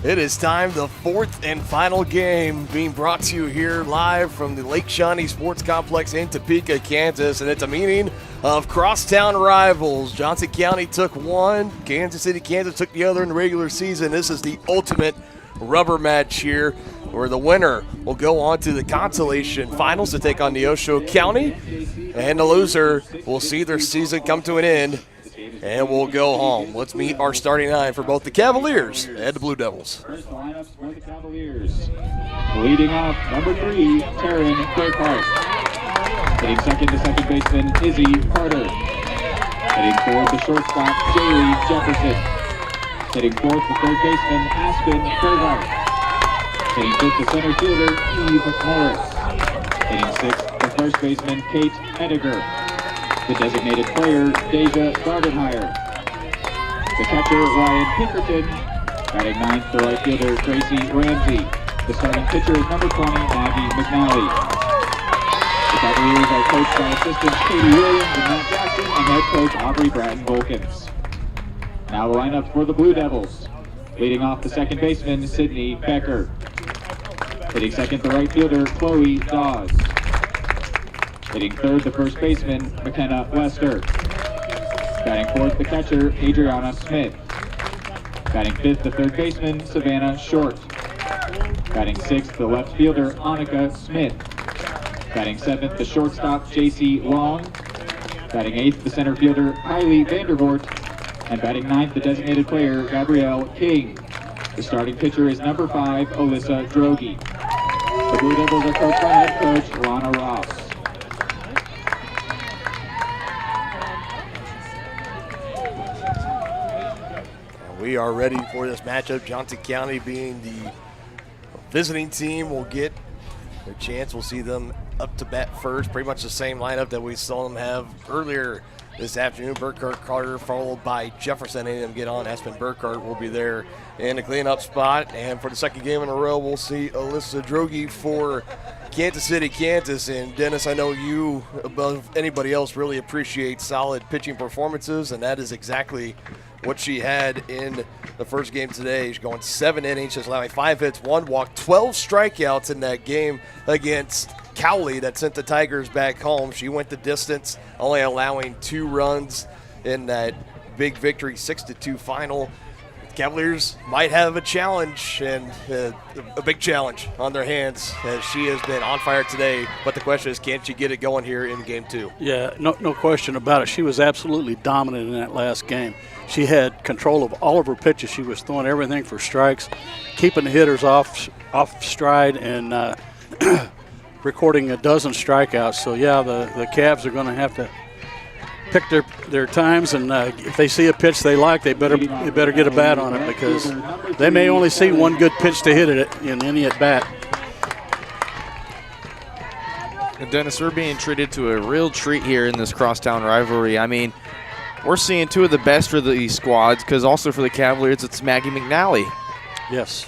It is time, the fourth and final game being brought to you here live from the Lake Shawnee Sports Complex in Topeka, Kansas, and it's a meeting of crosstown rivals. Johnson County took one, Kansas City, Kansas took the other in the regular season. This is the ultimate rubber match here, where the winner will go on to the Consolation Finals to take on Neosho County, and the loser will see their season come to an end and we'll go home. Let's meet our starting nine for both the Cavaliers and the Blue Devils. First lineups for the Cavaliers. Leading off, number 3, Taryn Burkhart. Hitting second to second baseman, Izzy Carter. Hitting third to shortstop, Jaylee Jefferson. Hitting fourth to third baseman, Aspen Burkhart. Hitting fifth to center fielder, Eve Morris. Hitting sixth to first baseman, Kate Ediger. The designated player, Deja Gardenhire. The catcher, Ryan Pinkerton. Batting ninth, the right fielder, Tracy Ramsey. The starting pitcher is number 20, Maggie McNally. The Cavaliers are coached by assistants Katie Williams and Matt Jackson and head coach Aubrey Bratton-Volkins. Now the lineup for the Blue Devils. Leading off the second baseman, Sydney Becker. Hitting second, the right fielder, Chloe Dawes. Hitting third, the first baseman, McKenna Wester. Batting fourth, the catcher, Adriana Smith. Batting fifth, the third baseman, Savannah Short. Batting sixth, the left fielder, Annika Smith. Batting seventh, the shortstop, JC Long. Batting eighth, the center fielder, Kylie Vandervoort. And batting ninth, the designated player, Gabrielle King. The starting pitcher is number 5, Alyssa Drogi. The Blue Devils are coached by head coach, Lana Ross. We are ready for this matchup. Johnson County being the visiting team will get their chance. We'll see them up to bat first. Pretty much the same lineup that we saw them have earlier this afternoon. Burkhart, Carter, followed by Jefferson. Any of them get on. Aspen Burkhart will be there in the cleanup spot. And for the second game in a row, we'll see Alyssa Drogi for Kansas City, Kansas. And Dennis, I know you, above anybody else, really appreciate solid pitching performances, and that is exactly what she had in the first game today. She's going 7 innings, just allowing 5 hits, 1 walk, 12 strikeouts in that game against Cowley that sent the Tigers back home. She went the distance, only allowing 2 runs in that big victory, 6-2 final. Cavaliers might have a challenge, and a big challenge on their hands, as she has been on fire today. But the question is, can she get it going here in game 2? Yeah, no question about it. She was absolutely dominant in that last game. She had control of all of her pitches. She was throwing everything for strikes, keeping the hitters off stride, and recording a dozen strikeouts. So, yeah, the Cavs are going to have to pick their times, and if they see a pitch they like, they better get a bat on it, because they may only see one good pitch to hit it in any at bat. And Dennis, we're being treated to a real treat here in this crosstown rivalry. I mean, we're seeing 2 of the best for the squads, because also for the Cavaliers, it's Maggie McNally. Yes.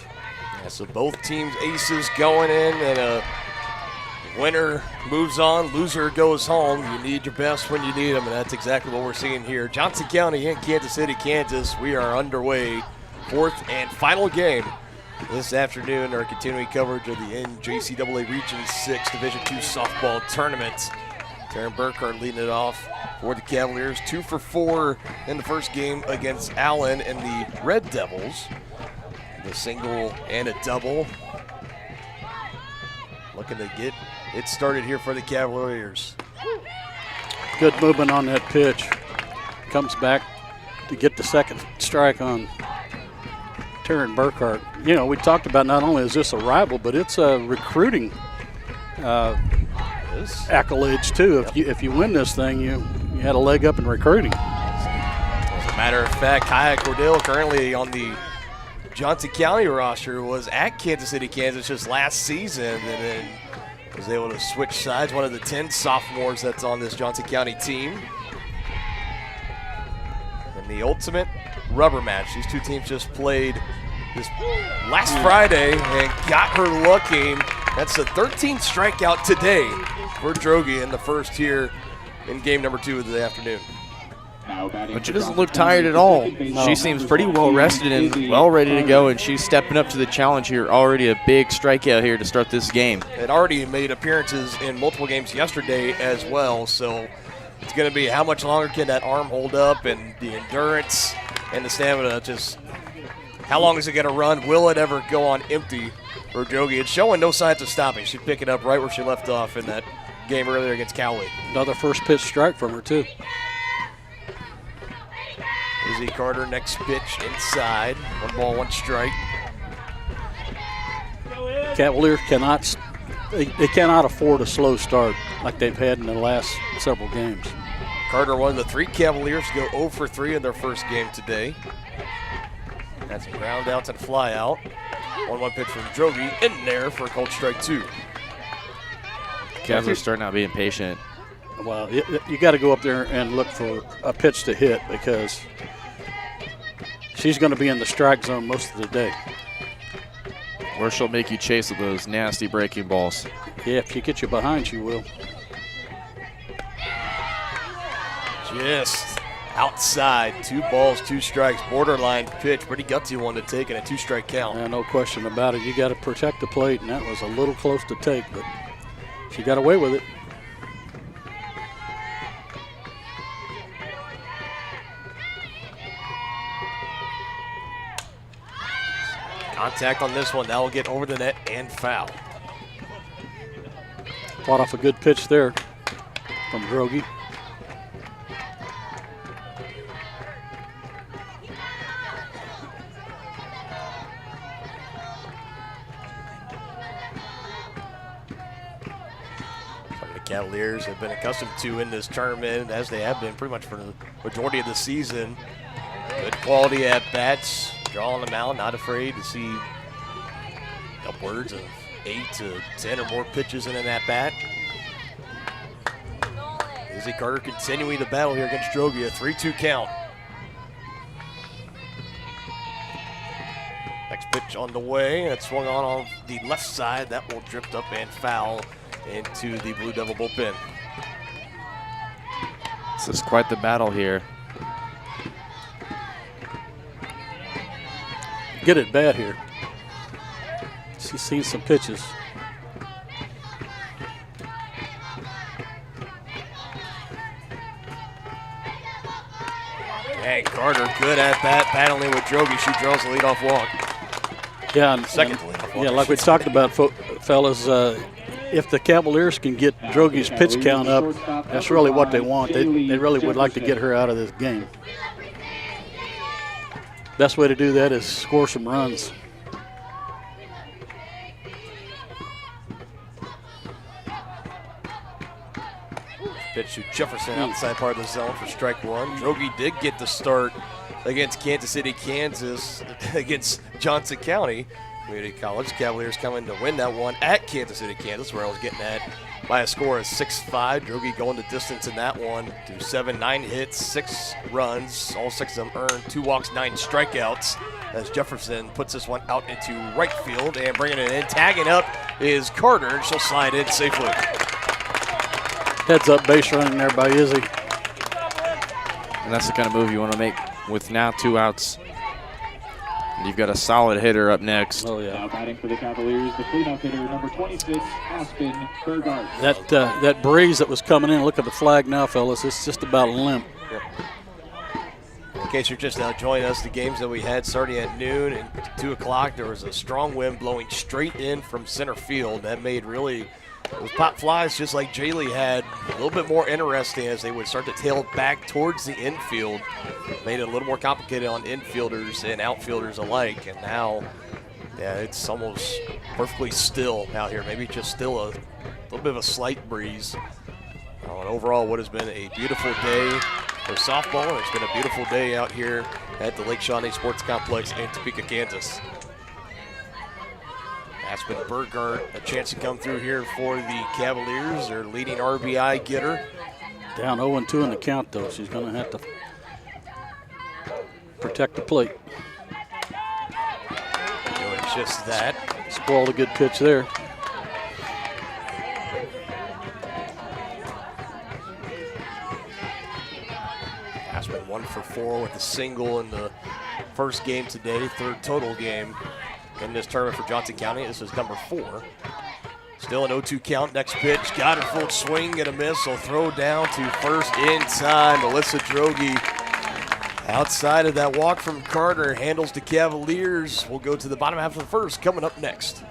Yeah, so both teams' aces going in, and a winner moves on, loser goes home. You need your best when you need them, and that's exactly what we're seeing here. Johnson County in Kansas City, Kansas. We are underway. 4th and final game this afternoon. Our continuing coverage of the NJCAA Region 6 Division II softball tournament. Taryn Burkhart leading it off for the Cavaliers. 2 for 4 in the first game against Allen and the Red Devils. The single and a double. Looking to get it started here for the Cavaliers. Good movement on that pitch. Comes back to get the second strike on Taryn Burkhart. You know, we talked about not only is this a rival, but it's a recruiting accolades too. If you win this thing, you had a leg up in recruiting. As a matter of fact, Kaya Cordell, currently on the Johnson County roster, was at Kansas City, Kansas just last season, and then was able to switch sides. One of the 10 sophomores that's on this Johnson County team. And the ultimate rubber match. These 2 teams just played this last Friday and got her looking. That's the 13th strikeout today for Drogi in the first here in game number 2 of the afternoon. But she doesn't look tired at all. No. She seems pretty well rested and well ready to go, and she's stepping up to the challenge here. Already a big strikeout here to start this game. It already made appearances in multiple games yesterday as well, so it's going to be how much longer can that arm hold up, and the endurance and the stamina. Just how long is it going to run? Will it ever go on empty for Jogi? It's showing no signs of stopping. She'd pick it up right where she left off in that game earlier against Cowley. Another first pitch strike from her, too. Izzy Carter, next pitch inside. 1 ball, 1 strike. Cavaliers cannot afford a slow start like they've had in the last several games. Carter, one of the 3 Cavaliers to go 0 for 3 in their first game today. That's ground outs and fly out. 1-1 pitch from Drogi in there for a cold strike 2. Cavs are starting out being patient. Well, you got to go up there and look for a pitch to hit because she's going to be in the strike zone most of the day. Or she'll make you chase with those nasty breaking balls. Yeah, if you get you behind, she will. Just outside, 2 balls, 2 strikes, borderline pitch. Pretty gutsy one to take in a 2-strike count. Yeah, no question about it. You got to protect the plate, and that was a little close to take, but she got away with it. Contact on this one. That will get over the net and foul. Fought off a good pitch there from Drogi. Cavaliers have been accustomed to in this tournament, as they have been pretty much for the majority of the season. Good quality at bats, drawing them out, not afraid to see upwards of 8 to 10 or more pitches in an at bat. Izzy Carter continuing the battle here against Drogi, a 3-2 count. Next pitch on the way, and it's swung on the left side. That will drift up and foul into the Blue Devil bullpen. This is quite the battle here. Get it bad here. She's seen some pitches. Hey, Carter, good at bat, battling with Drogi. She draws the leadoff walk. Yeah, and Second leadoff walk. yeah, like we talked about, fellas. If the Cavaliers can get Drogi's pitch count up, that's really what they want. They really would like to get her out of this game. Best way to do that is score some runs. Pitch to Jefferson outside part of the zone for strike 1. Drogi did get the start against Kansas City, Kansas, against Johnson County Community College. Cavaliers coming to win that one at Kansas City, Kansas, where I was getting at by a score of 6-5. Drogi going the distance in that one through 9 hits, 6 runs, all 6 of them earned, 2 walks, 9 strikeouts, as Jefferson puts this one out into right field and bringing it in. Tagging up is Carter, and she'll slide in safely. Heads up base running there by Izzy. And that's the kind of move you want to make with now 2 outs. And you've got a solid hitter up next. Oh, yeah. Now batting for the Cavaliers, the cleanup hitter, number 26, Aspen Burgard. That breeze that was coming in, look at the flag now, fellas. It's just about limp. Yep. In case you're just now joining us, the games that we had starting at noon and 2 o'clock, there was a strong wind blowing straight in from center field. That made really those pop flies, just like Jaylee had, a little bit more interesting as they would start to tail back towards the infield. Made it a little more complicated on infielders and outfielders alike. And now, yeah, it's almost perfectly still out here. Maybe just still a little bit of a slight breeze. And overall, what has been a beautiful day for softball, and it's been a beautiful day out here at the Lake Shawnee Sports Complex in Topeka, Kansas. Aspen Burgard, a chance to come through here for the Cavaliers, their leading RBI getter. Down 0-2 in the count, though. She's going to have to protect the plate. Doing just that. Spoiled a good pitch there. Aspen for 4 with a single in the first game today, 3rd total game in this tournament for Johnson County. This is number 4. Still an 0-2 count. Next pitch, got her full swing and a miss. So throw down to first in time. Melissa Droege outside of that walk from Carter handles the Cavaliers. We'll go to the bottom half of the first coming up next.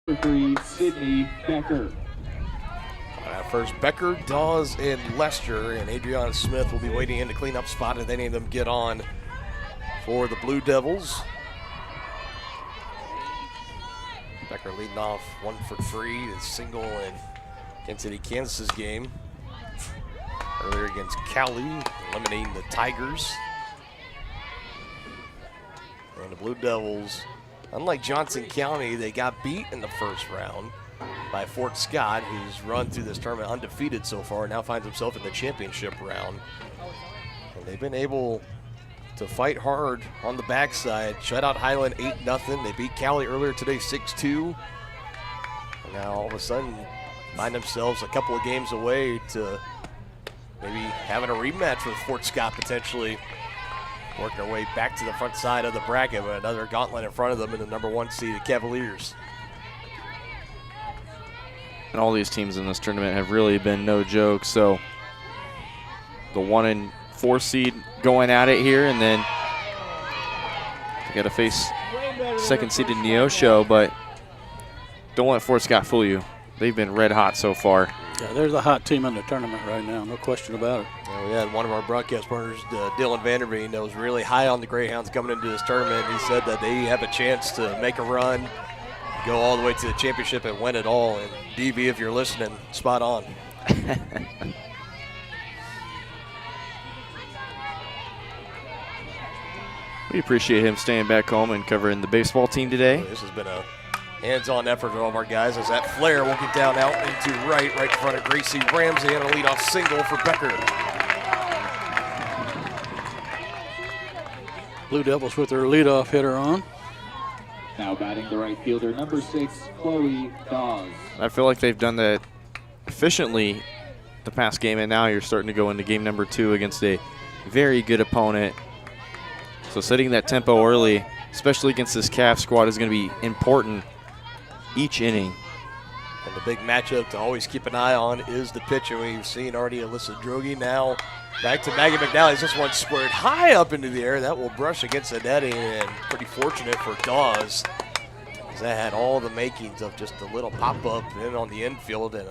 Number 3, Sydney Becker. First, Becker, Dawes, and Lester, and Adriana Smith will be waiting in the cleanup spot if any of them get on for the Blue Devils. Becker leading off 1 for 3, a single in Kansas City, Kansas's game earlier against Cali, eliminating the Tigers. And the Blue Devils, unlike Johnson County, they got beat in the first round by Fort Scott, who's run through this tournament undefeated so far, now finds himself in the championship round. And they've been able to fight hard on the backside. Shut out Highland 8-0. They beat Cali earlier today 6-2. And now all of a sudden find themselves a couple of games away to maybe having a rematch with Fort Scott potentially. Working their way back to the front side of the bracket, but another gauntlet in front of them in the number 1 seed, the Cavaliers. And all these teams in this tournament have really been no joke. So the 1 and 4 seed going at it here, and then they got to face 2nd seeded Neosho, but don't let Fort Scott fool you. They've been red hot so far. Yeah, they're the hot team in the tournament right now, no question about it. Yeah, we had one of our broadcast partners, Dylan Vanderveen, that was really high on the Greyhounds coming into this tournament. He said that they have a chance to make a run, go all the way to the championship and win it all. And DV, if you're listening, spot on. We appreciate him staying back home and covering the baseball team today. This has been a hands-on effort for all of our guys as that flare will get down out into right in front of Gracie Ramsey and a leadoff single for Becker. Blue Devils with their leadoff hitter on. Now batting the right fielder, number 6, Chloe Dawes. I feel like they've done that efficiently the past game, and now you're starting to go into game number 2 against a very good opponent. So setting that tempo early, especially against this Cav squad, is going to be important each inning. And the big matchup to always keep an eye on is the pitcher. We've seen already Alyssa Droege. Now back to Maggie McNally. This one squared high up into the air. That will brush against the netting, and pretty fortunate for Dawes, because that had all the makings of just a little pop-up in on the infield and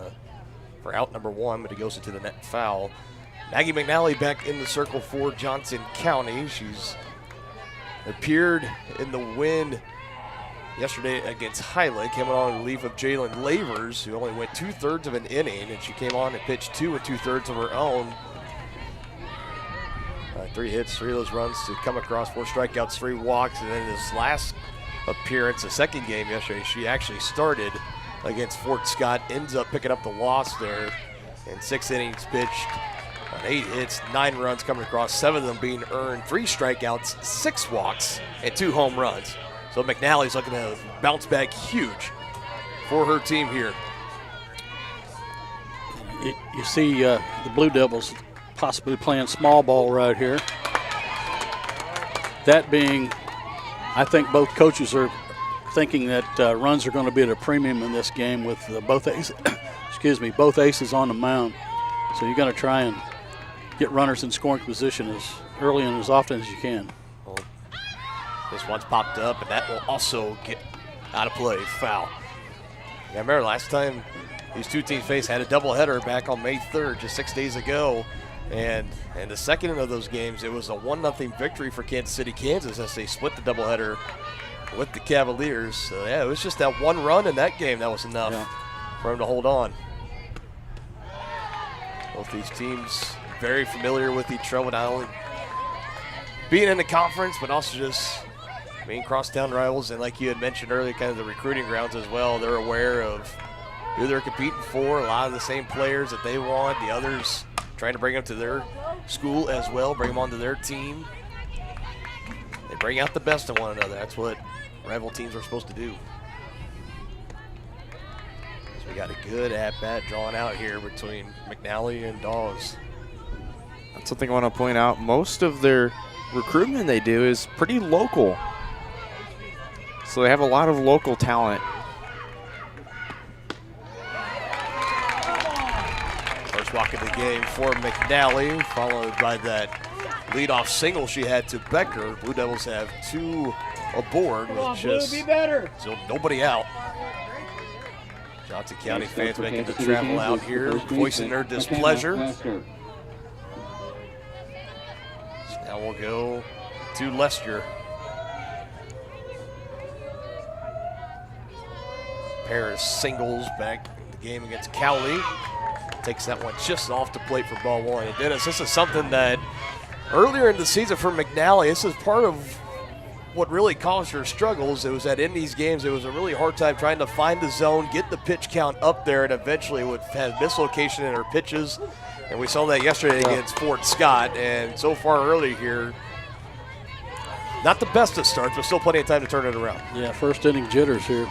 for out number 1, but it goes into the net foul. Maggie McNally back in the circle for Johnson County. She's appeared in the win yesterday against Highland, came on relief of Jalen Lavers, who only went 2/3 of an inning, and she came on and pitched 2 2/3 of her own. 3 hits, 3 of those runs to come across, 4 strikeouts, 3 walks, and then this last appearance, the second game yesterday, she actually started against Fort Scott, ends up picking up the loss there in 6 innings pitched, 8 hits, 9 runs coming across, 7 of them being earned, 3 strikeouts, 6 walks, and 2 home runs. So McNally's looking to bounce back huge for her team here. You see the Blue Devils possibly playing small ball right here. That being, I think both coaches are thinking that runs are going to be at a premium in this game with both aces, both aces on the mound. So you're going to try and get runners in scoring position as early and as often as you can. Well, this one's popped up, and that will also get out of play. Foul. Yeah, I remember last time these two teams faced, had a doubleheader back on May 3rd, just 6 days ago. And in the second of those games, it was a 1-0 victory for Kansas City, Kansas, as they split the doubleheader with the Cavaliers. So, yeah, it was just that one run in that game that was enough for them to hold on. Both these teams very familiar with each other, not only being in the conference, but also just being crosstown rivals. And like you had mentioned earlier, kind of the recruiting grounds as well. They're aware of who they're competing for, a lot of the same players that they want, the others trying to bring them to their school as well, bring them onto their team. They bring out the best of one another. That's what rival teams are supposed to do. So we got a good at-bat drawn out here between McNally and Dawes. That's something I want to point out. Most of their recruitment they do is pretty local. So they have a lot of local talent. First walk of the game for McNally, followed by that leadoff single she had to Becker. Blue Devils have two aboard with just still nobody out. Johnson County fans making the travel out here, voicing their displeasure. So now we'll go to Lester. Pair of singles back in the game against Cowley. Takes that one just off the plate for ball one. And Dennis, this is something that earlier in the season for McNally, this is part of what really caused her struggles. It was that in these games, it was a really hard time trying to find the zone, get the pitch count up there, and eventually would have mislocation in her pitches. And we saw that yesterday against Fort Scott. And so far early here, not the best of starts, but still plenty of time to turn it around. Yeah, first inning jitters here.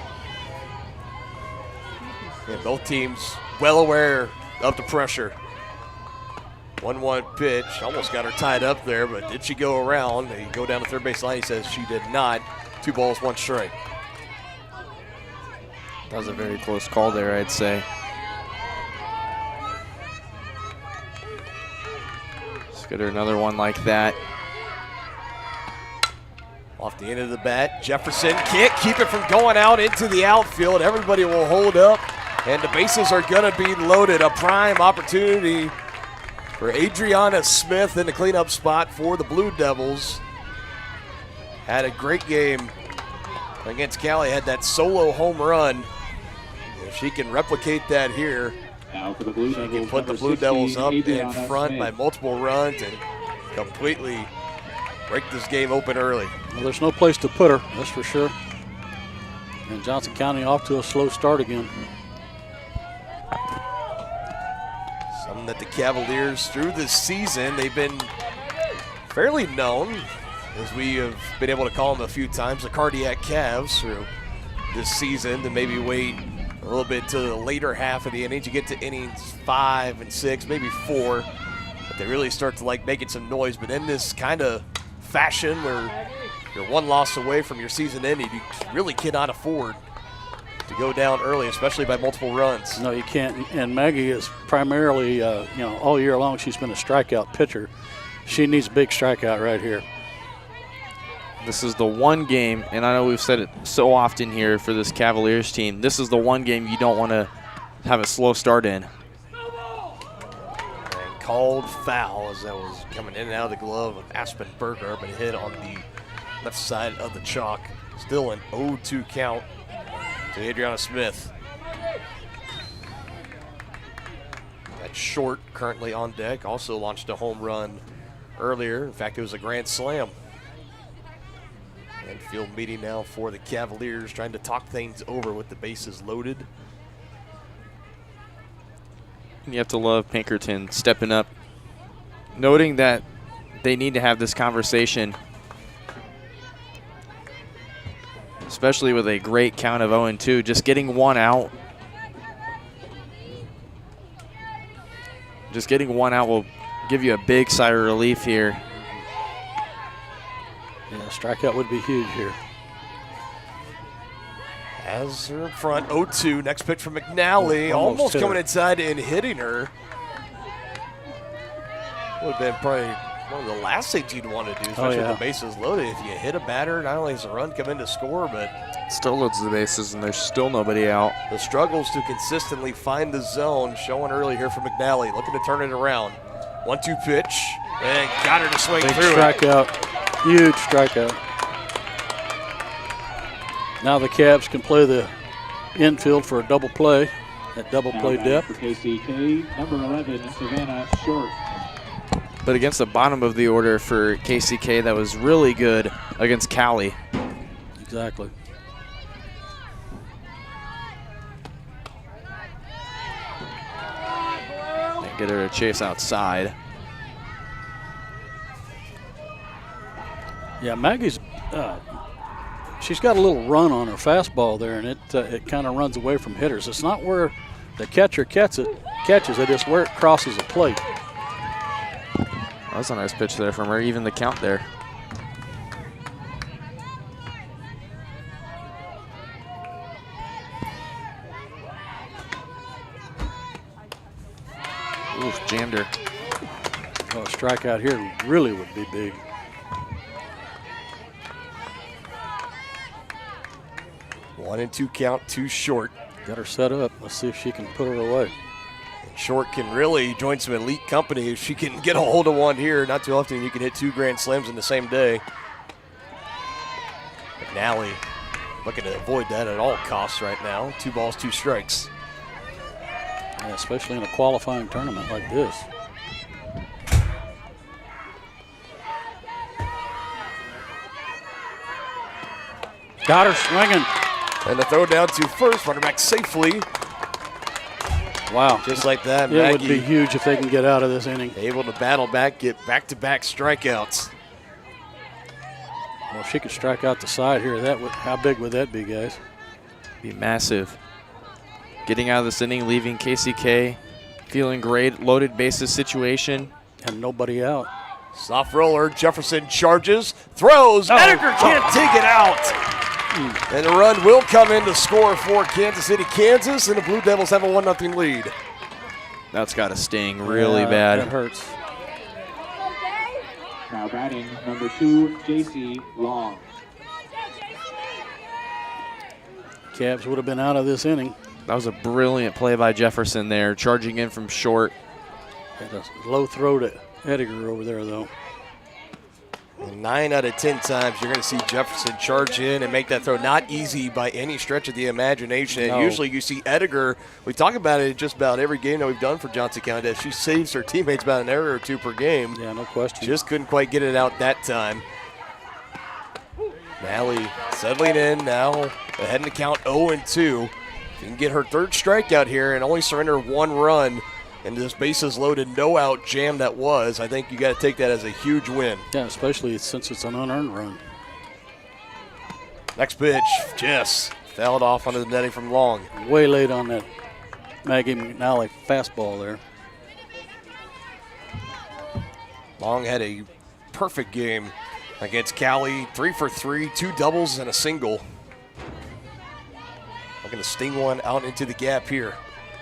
Yeah, both teams well aware of the pressure. 1-1 pitch, almost got her tied up there, but did she go around? They go down the third base line. He says she did not. 2 balls, 1 strike. That was a very close call there, I'd say. Let's get her another one like that. Off the end of the bat, Jefferson can't keep it from going out into the outfield. Everybody will hold up, and the bases are going to be loaded. A prime opportunity for Adriana Smith in the cleanup spot for the Blue Devils. Had a great game against Cali, had that solo home run. If she can replicate that here, Now for the Blue she Devils, can put the number Blue 16, Devils up in Adriana front Smith. by multiple runs and completely break this game open early. Well, there's no place to put her, that's for sure. And Johnson County off to a slow start again. Something that the Cavaliers, through this season, they've been fairly known, as we have been able to call them a few times, the cardiac Cavs through this season, to maybe wait a little bit to the later half of the innings. You get to innings 5 and 6, maybe 4, but they really start to like making some noise. But in this kind of fashion where you're 1 loss away from your season ending, you really cannot afford to go down early, especially by multiple runs. No, you can't. And Maggie is primarily, all year long she's been a strikeout pitcher. She needs a big strikeout right here. This is the one game, and I know we've said it so often here for this Cavaliers team, this is the one game you don't want to have a slow start in. And called foul as that was coming in and out of the glove of Aspen Berger, but hit on the left side of the chalk. Still an 0-2 count to Adriana Smith. That short currently on deck, also launched a home run earlier. In fact, it was a grand slam. And field meeting now for the Cavaliers, trying to talk things over with the bases loaded. You have to love Pinkerton stepping up, noting that they need to have this conversation, especially with a great count of 0-2. Just getting 1 out. Just getting 1 out will give you a big sigh of relief here. Yeah, strikeout would be huge here. As her in front, 0-2. Next pitch from McNally, Almost almost hit coming her. inside and hitting her. Would have been probably one of the last things you'd want to do, especially with the bases loaded. If you hit a batter, not only does a run come in to score, but Still loads the bases, and there's still nobody out. the struggles to consistently find the zone showing early here for McNally. Looking to turn it around. 1-2 pitch, and got her to swing Big through it. strikeout. Huge strikeout. Now the Cavs can play the infield for a double play at double play depth. For KCK, number 11, Savannah Short. But against the bottom of the order for KCK, that was really good against Cali. Exactly. And get her to chase outside. Yeah, Maggie's she's got a little run on her fastball there, and it kind of runs away from hitters. It's not where the catcher catches it, it's where it crosses the plate. That was a nice pitch there from her, even the count there. Oof, jammed her. Oh, a strikeout here really would be big. One and two count, too short. Got her set up. Let's see if she can put her away. Short can really join some elite company if she can get a hold of one here. Not too often you can hit 2 grand slams in the same day. McNally looking to avoid that at all costs right now. 2 balls, 2 strikes. Yeah, especially in a qualifying tournament like this. Got her swinging. And the throw down to first, runner back safely. Wow. Just like that, It would be Maggie huge if they can get out of this inning. able to battle back, get back-to-back strikeouts. Well, if she could strike out the side here, how big would that be, guys? Be massive. Getting out of this inning, leaving KCK feeling great. Loaded bases situation. And nobody out. Soft roller, Jefferson charges, throws, Edgar can't take it out. And the run will come in to score for Kansas City, Kansas, and the Blue Devils have a 1-0 lead. That's got to sting really bad. That hurts. Now batting, number 2, JC Long. Cavs would have been out of this inning. That was a brilliant play by Jefferson there, charging in from short. Had a low throw to Edgar over there, though. 9 out of 10 times you're going to see Jefferson charge in and make that throw. Not easy by any stretch of the imagination. No. Usually you see Edgar, we talk about it in just about every game that we've done for Johnson County, that she saves her teammates about an error or 2 per game. Yeah, no question. Just couldn't quite get it out that time. Malley settling in now, ahead in the count 0-2. If you can get her 3rd strikeout here and only surrender 1 run, and this bases loaded, no out jam that was, I think you got to take that as a huge win. Yeah, especially since it's an unearned run. Next pitch, Jess fouled off onto the netting from Long. Way late on that Maggie McNally fastball there. Long had a perfect game against Cali, 3 for 3, 2 doubles and a single. Looking to sting one out into the gap here.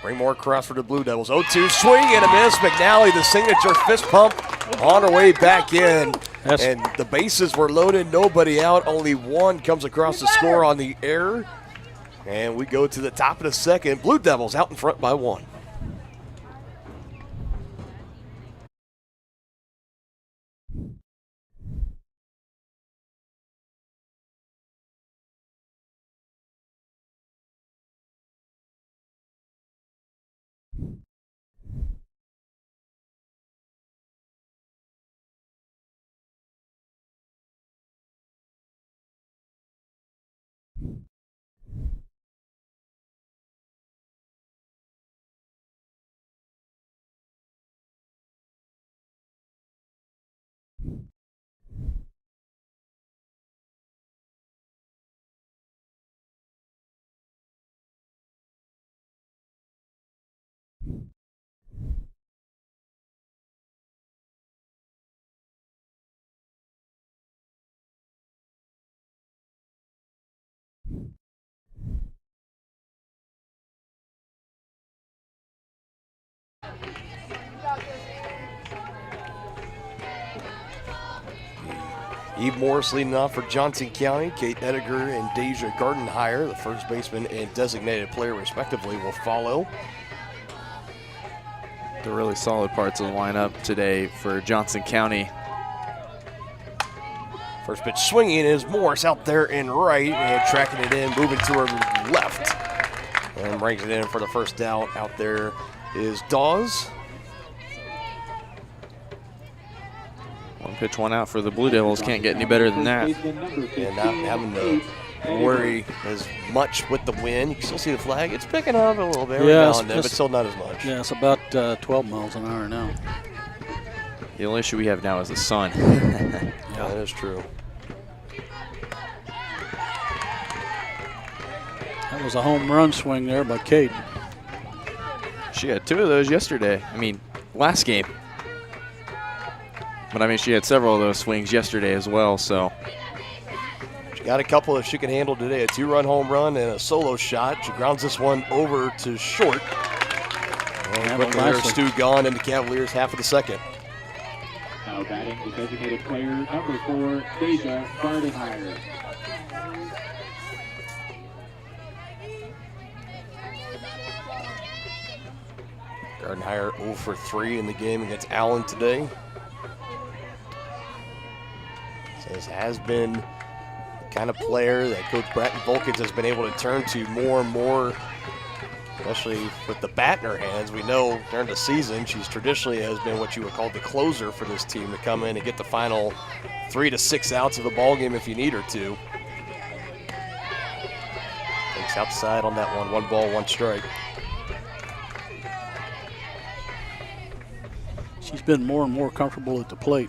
Bring more across for the Blue Devils. 0-2, swing and a miss. McNally, the signature fist pump on her way back in. And the bases were loaded, nobody out. Only 1 comes across the score on the error. And we go to the top of the 2nd. Blue Devils out in front by 1. Eve Morris leading off for Johnson County. Kate Ediger and Deja Gardenhire, the first baseman and designated player respectively, will follow. The really solid parts of the lineup today for Johnson County. First pitch swinging is Morris out there in right and tracking it in, moving to her left. And brings it in for the first out. Out there is Dawes. One pitch, one out for the Blue Devils. Can't get any better than that. And not having to worry as much with the wind. You can still see the flag. It's picking up a little bit every now and then, but still not as much. Yeah, it's about 12 miles an hour now. The only issue we have now is the sun. Yeah, that is true. That was a home run swing there by Kate. She had 2 of those yesterday. I mean, last game. But I mean, she had several of those swings yesterday as well, so. She got a couple if she can handle today. A 2-run home run and a solo shot. She grounds this one over to short. And quickly there's Stu gone into Cavaliers half of the second. Now batting the designated player number 4, Deja Gardenhire. Gardenhire 0 for 3 in the game against Allen today. This has been the kind of player that Coach Bratton Volkins has been able to turn to more and more, especially with the bat in her hands. We know during the season she's traditionally has been what you would call the closer for this team, to come in and get the final 3 to 6 outs of the ball game if you need her to. Takes outside on that one. 1 ball, 1 strike. She's been more and more comfortable at the plate.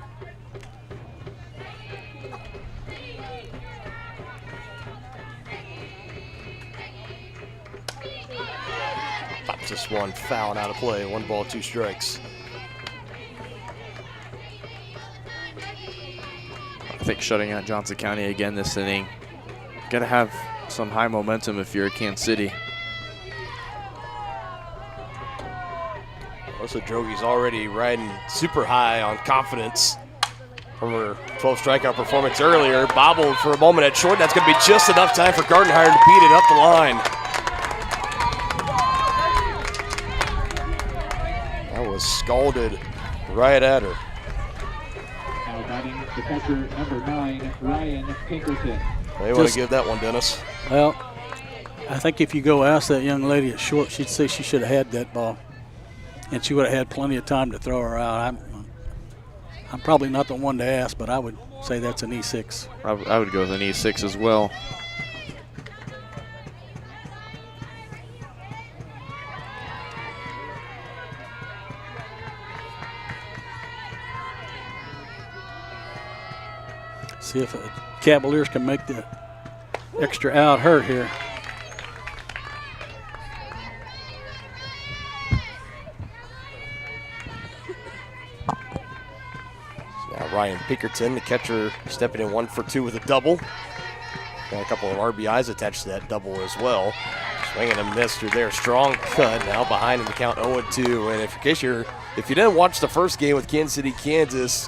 Pops this one foul and out of play. 1 ball, 2 strikes. I think shutting out Johnson County again this inning. Got to have some high momentum if you're at Kansas City. Melissa Drogi's already riding super high on confidence from her 12 strikeout performance earlier. Bobbled for a moment at short. That's going to be just enough time for Gardenhire to beat it up the line. That was scalded right at her. Now batting the catcher number 9, Ryan Pinkerton. They want to give that one, Dennis. Well, I think if you go ask that young lady at short, she'd say she should have had that ball. And she would have had plenty of time to throw her out. I'm probably not the one to ask, but I would say that's an E6. I would go with an E6 as well. See if the Cavaliers can make the extra out hurt here. Ryan Pinkerton, the catcher, stepping in 1 for 2 with a double. Got a couple of RBIs attached to that double as well. Swinging and missed through there. Strong cut. Now behind in the count 0-2. And if you didn't watch the first game with Kansas City, Kansas,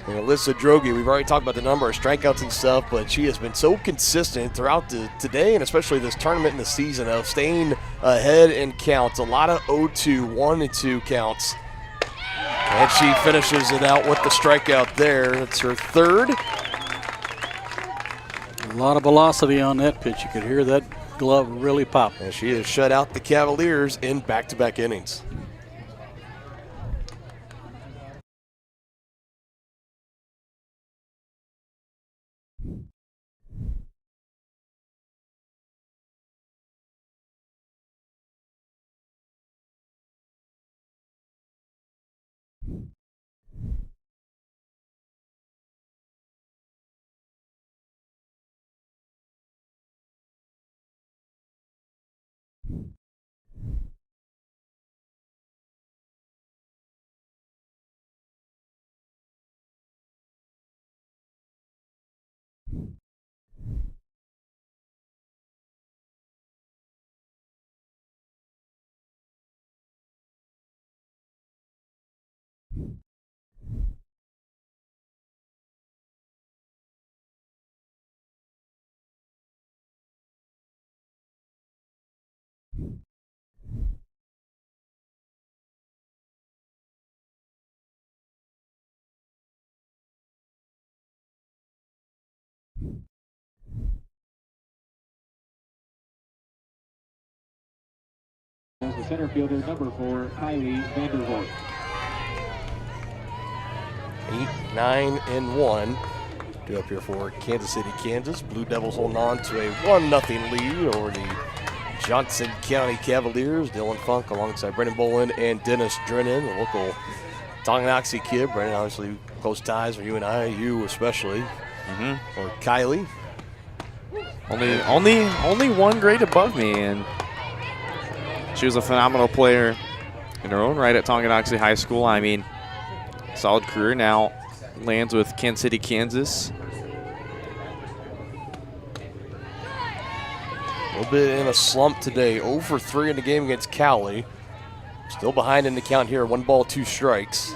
Alyssa Drogi, we've already talked about the number of strikeouts and stuff, but she has been so consistent throughout today and especially this tournament and the season of staying ahead in counts. A lot of 0-2, 1-2 counts. And she finishes it out with the strikeout there. That's her 3rd. A lot of velocity on that pitch. You could hear that glove really pop. And she has shut out the Cavaliers in back-to-back innings. as the center fielder, number 4, Kylie Vandervoort. 8, 9, and 1. Due up here for Kansas City, Kansas. Blue Devils holding on to a 1-0 lead over the Johnson County Cavaliers. Dylan Funk alongside Brendan Boland and Dennis Drennan, the local Tonganoxie kid. Brendan, obviously, close ties for you and I, you especially. Or Kylie. Only one grade above me, and she was a phenomenal player in her own right at Tonganoxie High School. I mean, solid career now. Lands with Kansas City, Kansas. A little bit in a slump today. 0 for 3 in the game against Cowley. Still behind in the count here. 1 ball, 2 strikes.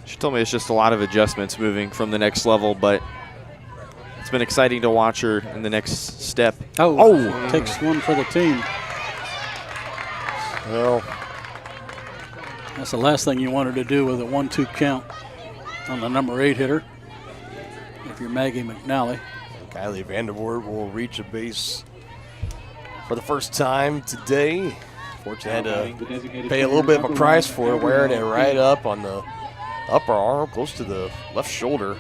She told me it's just a lot of adjustments moving from the next level, but it's been exciting to watch her in the next step. Takes one for the team. Well, that's the last thing you wanted to do with a 1-2 count on the number 8 hitter. If you're Maggie McNally. Kylie Vandervoort will reach a base for the first time today. Fortunately, had to pay a little bit of a price for it, wearing it right up on the upper arm, close to the left shoulder.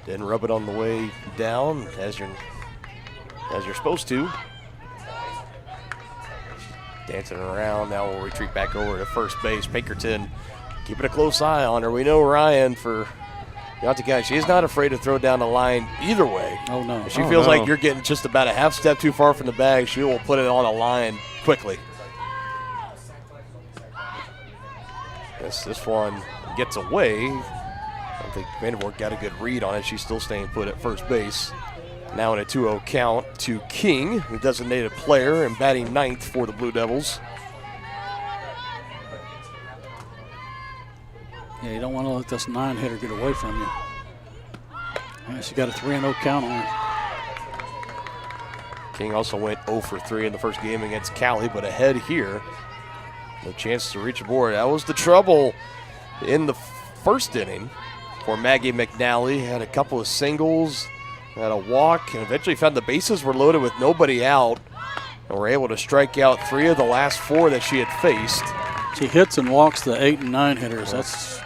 Didn't rub it on the way down as you're supposed to. Dancing around. Now we'll retreat back over to first base. Pinkerton keeping a close eye on her. We know Ryan for Johnson County. She's not afraid to throw down the line either way. Oh, no. If she feels like you're getting just about a half step too far from the bag, she will put it on a line quickly. Yes, this one gets away. I don't think Vandervoort got a good read on it. She's still staying put at first base. Now in a 2-0 count to King, who designated player and batting 9th for the Blue Devils. Yeah, you don't want to let this 9 hitter get away from you. Yeah, she got a 3-0 count on her. King also went 0 for 3 in the first game against Cali, but ahead here. No chance to reach a board. That was the trouble in the first inning for Maggie McNally. Had a couple of singles, had a walk, and eventually found the bases were loaded with nobody out. And were able to strike out 3 of the last 4 that she had faced. She hits and walks the 8 and 9 hitters. That's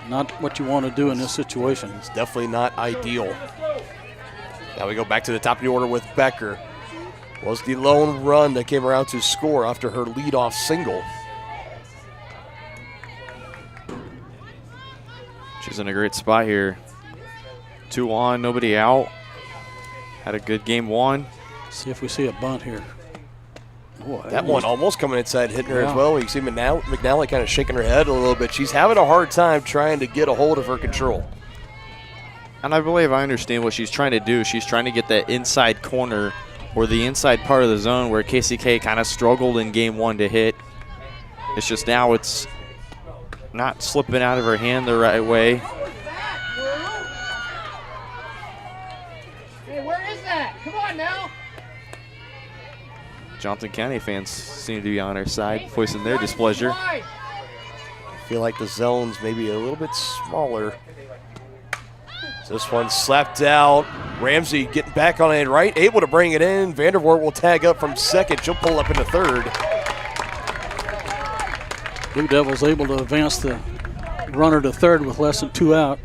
not what you want to do in this situation. It's definitely not ideal. Now we go back to the top of the order with Becker. Was the lone run that came around to score after her leadoff single. She's in a great spot here. 2 on, nobody out. Had a good game 1. See if we see a bunt here. Boy, that one almost coming inside, hitting her as well. You see McNally kind of shaking her head a little bit. She's having a hard time trying to get a hold of her control. And I believe I understand what she's trying to do. She's trying to get that inside corner or the inside part of the zone where KCK kind of struggled in game 1 to hit. It's just now it's not slipping out of her hand the right way. Hey, where is that? Come on now. Johnson County fans seem to be on her side, voicing their displeasure. I feel like the zone's maybe a little bit smaller. This one slapped out. Ramsey getting back on it right, able to bring it in. Vandervoort will tag up from second. She'll pull up into third. Blue Devils able to advance the runner to third with less than 2 out.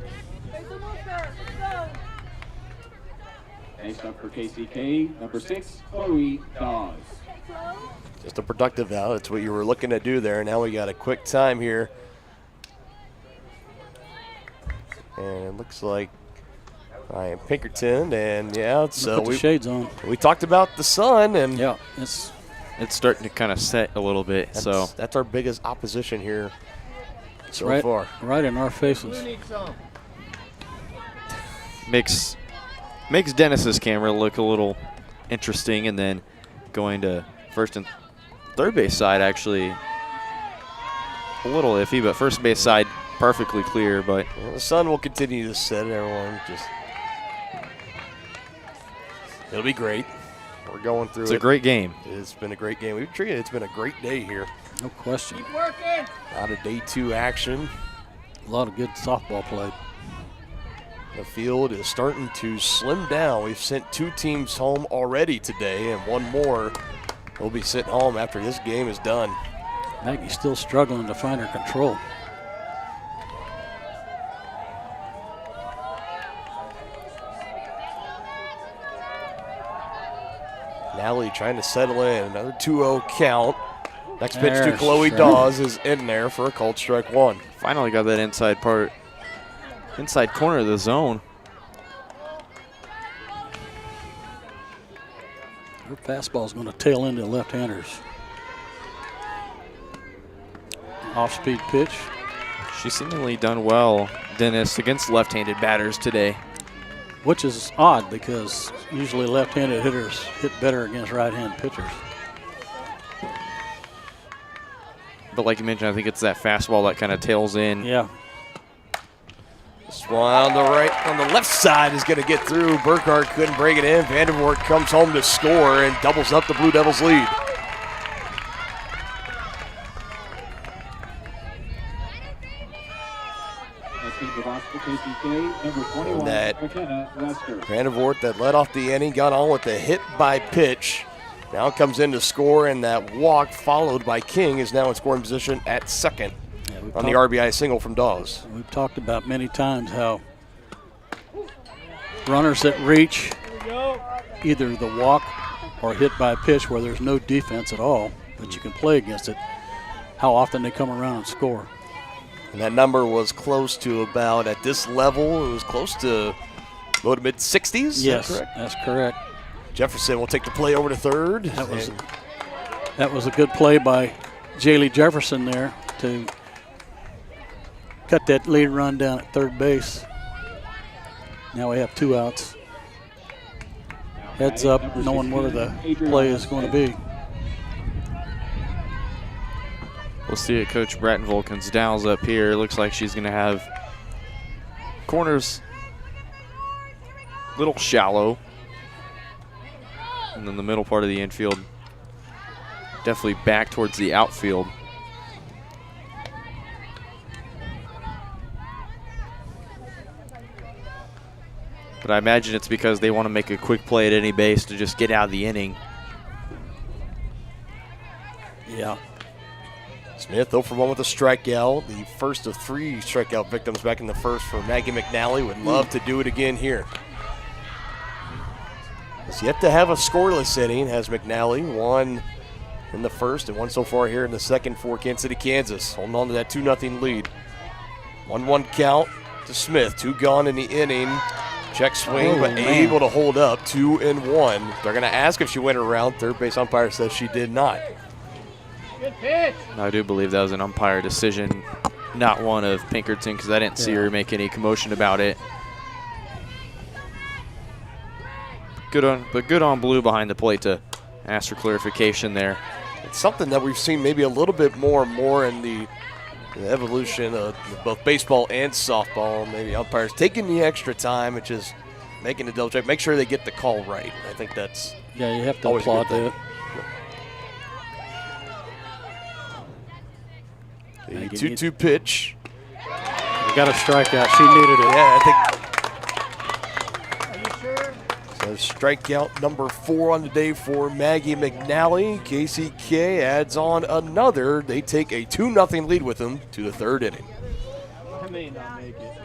Next up for KCK, number 6, Chloe Dawes. Just a productive out. That's what you were looking to do there. Now we got a quick time here. And it looks like Ryan Pinkerton, and yeah, it's put the shades on. We talked about the sun, and yeah, it's starting to kind of set a little bit. That's our biggest opposition here so far. Right in our faces. Makes Dennis's camera look a little interesting, and then going to first and third base side actually a little iffy, but first base side perfectly clear. But well, the sun will continue to set. Everyone just. It'll be great. We're going through It's a great game. It's been a great game. We've treated it's been a great day here. No question. Keep working. A lot of day 2 action. A lot of good softball played. The field is starting to slim down. We've sent 2 teams home already today, and one more He'll be sitting home after this game is done. Maggie's still struggling to find her control. Nally trying to settle in. Another 2-0 count. Next pitch to There's Chloe strike. Dawes is in there for a called strike one. Finally got that inside corner of the zone. Her fastball's going to tail into left-handers. Off-speed pitch. She's seemingly done well, Dennis, against left-handed batters today. Which is odd because usually left-handed hitters hit better against right-hand pitchers. But like you mentioned, I think it's that fastball that kind of tails in. Yeah. This one on the left side is going to get through. Burkhart couldn't break it in. Vandervoort comes home to score and doubles up the Blue Devils' lead. That Vandervoort that led off the inning got on with the hit by pitch. Now comes in to score, and that walk followed by King is now in scoring position at second on the RBI single from Dawes. We've talked about many times how runners that reach either the walk or hit by pitch where there's no defense at all, but you can play against it, how often they come around and score. And that number was close to about, at this level, it was close to low to mid-60s? Yes, Is that correct? that's correct. Jefferson will take the play over to third. That was a good play by Jaylee Jefferson there to cut that lead run down at third base. Now we have 2 outs. Heads up, knowing where the play is going to be. We'll see it. Coach Bratton Volkins dials up here. Looks like she's going to have corners a little shallow. And then the middle part of the infield definitely back towards the outfield. But I imagine it's because they want to make a quick play at any base to just get out of the inning. Yeah. Smith 0 for 1 with a strikeout. The first of 3 strikeout victims back in the first for Maggie McNally. Would love to do it again here. Has yet to have a scoreless inning, has McNally. 1 in the first and 1 so far here in the second for Kansas City, Kansas. Holding on to that 2-0 lead. 1-1 count to Smith. 2 gone in the inning. Check swing, but able to hold up. 2-1. They're going to ask if she went around. Third base umpire says she did not. Good pitch. I do believe that was an umpire decision, not one of Pinkerton, because I didn't see her make any commotion about it. Good on Blue behind the plate to ask for clarification there. It's something that we've seen maybe a little bit more and more in the evolution of both baseball and softball. Maybe umpires taking the extra time and just making the double check, make sure they get the call right. I think that's you have to always a good applaud thing. that. The 2-2 pitch. You got a strikeout. She needed it. Yeah, I think Are you sure? so. Strikeout number 4 on the day for Maggie McNally. KCK adds on another. They take a 2-0 lead with them to the third inning. I may not make it.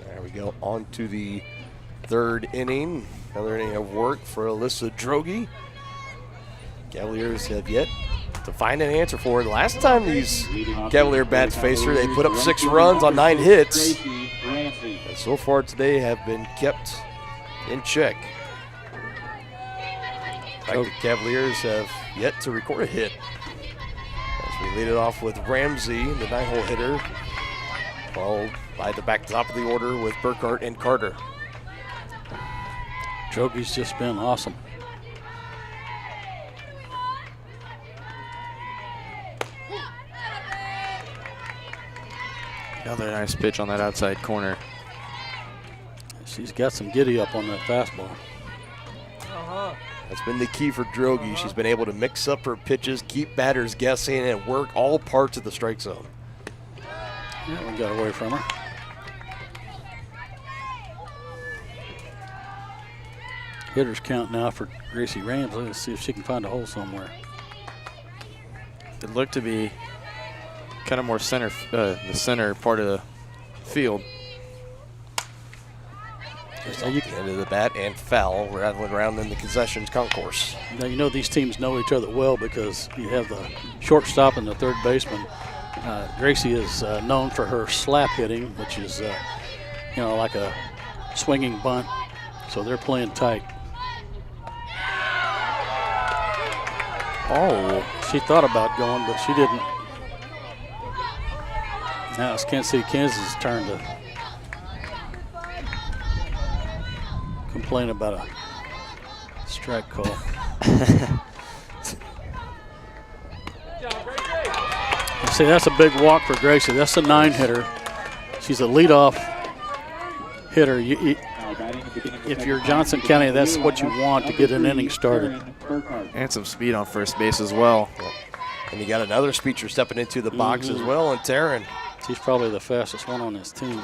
There we go. On to the third inning. Another inning of work for Alyssa Droege. Cavaliers have yet to find an answer for it. Last time these Cavalier bats faced her, they put up 6 runs on 9 hits. And so far today have been kept in check. In fact, the Cavaliers have yet to record a hit. As we lead it off with Ramsey, the 9-hole hitter, followed by the back top of the order with Burkhart and Carter. Drogy's just been awesome. Another nice pitch on that outside corner. She's got some giddy up on that fastball. That's been the key for Drogy. She's been able to mix up her pitches, keep batters guessing, and work all parts of the strike zone. Yeah, we got away from her. Hitters count now for Gracie Ramsey. Let's see if she can find a hole somewhere. It looked to be kind of more center, the center part of the field. Just at the end of the bat and foul, rattling around in the concessions concourse. Now, you know these teams know each other well because you have the shortstop and the third baseman. Gracie is known for her slap hitting, which is, like a swinging bunt. So they're playing tight. Oh, she thought about going, but she didn't. Now it's Kansas City, Kansas' turn to complain about a strike call. See, that's a big walk for Gracie. That's a 9-hitter. She's a leadoff hitter. If you're Johnson County, that's what you want to get an inning started. And some speed on first base as well. And you got another speedster stepping into the box as well, and Taryn. She's probably the fastest one on this team.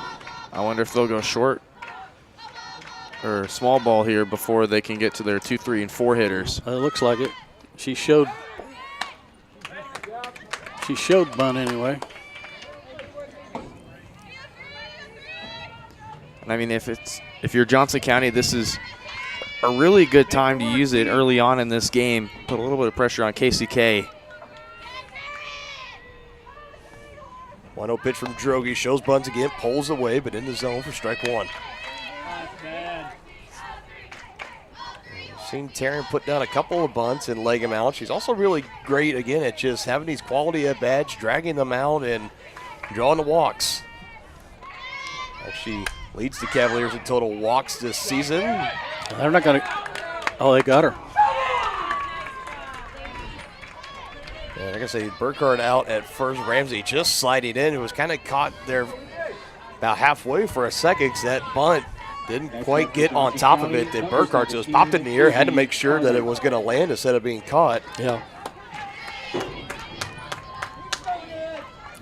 I wonder if they'll go short or small ball here before they can get to their 2, 3, and 4 hitters. It looks like it. She showed bunt anyway. And I mean, if you're Johnson County, this is a really good time to use it early on in this game. Put a little bit of pressure on KCK. 1-0 pitch from Drogy, shows buns again, pulls away, but in the zone for strike 1. Seen Taryn put down a couple of bunts and leg them out. She's also really great, again, at just having these quality at-bats, dragging them out and drawing the walks. She leads the Cavaliers in total walks this season. They're not going to – oh, they got her. Yeah, like I say, Burkhart out at first. Ramsey just sliding in. It was kind of caught there about halfway for a second because that bunt didn't quite get on top of it. Then Burkhart just popped in the air, had to make sure that it was going to land instead of being caught. Yeah. It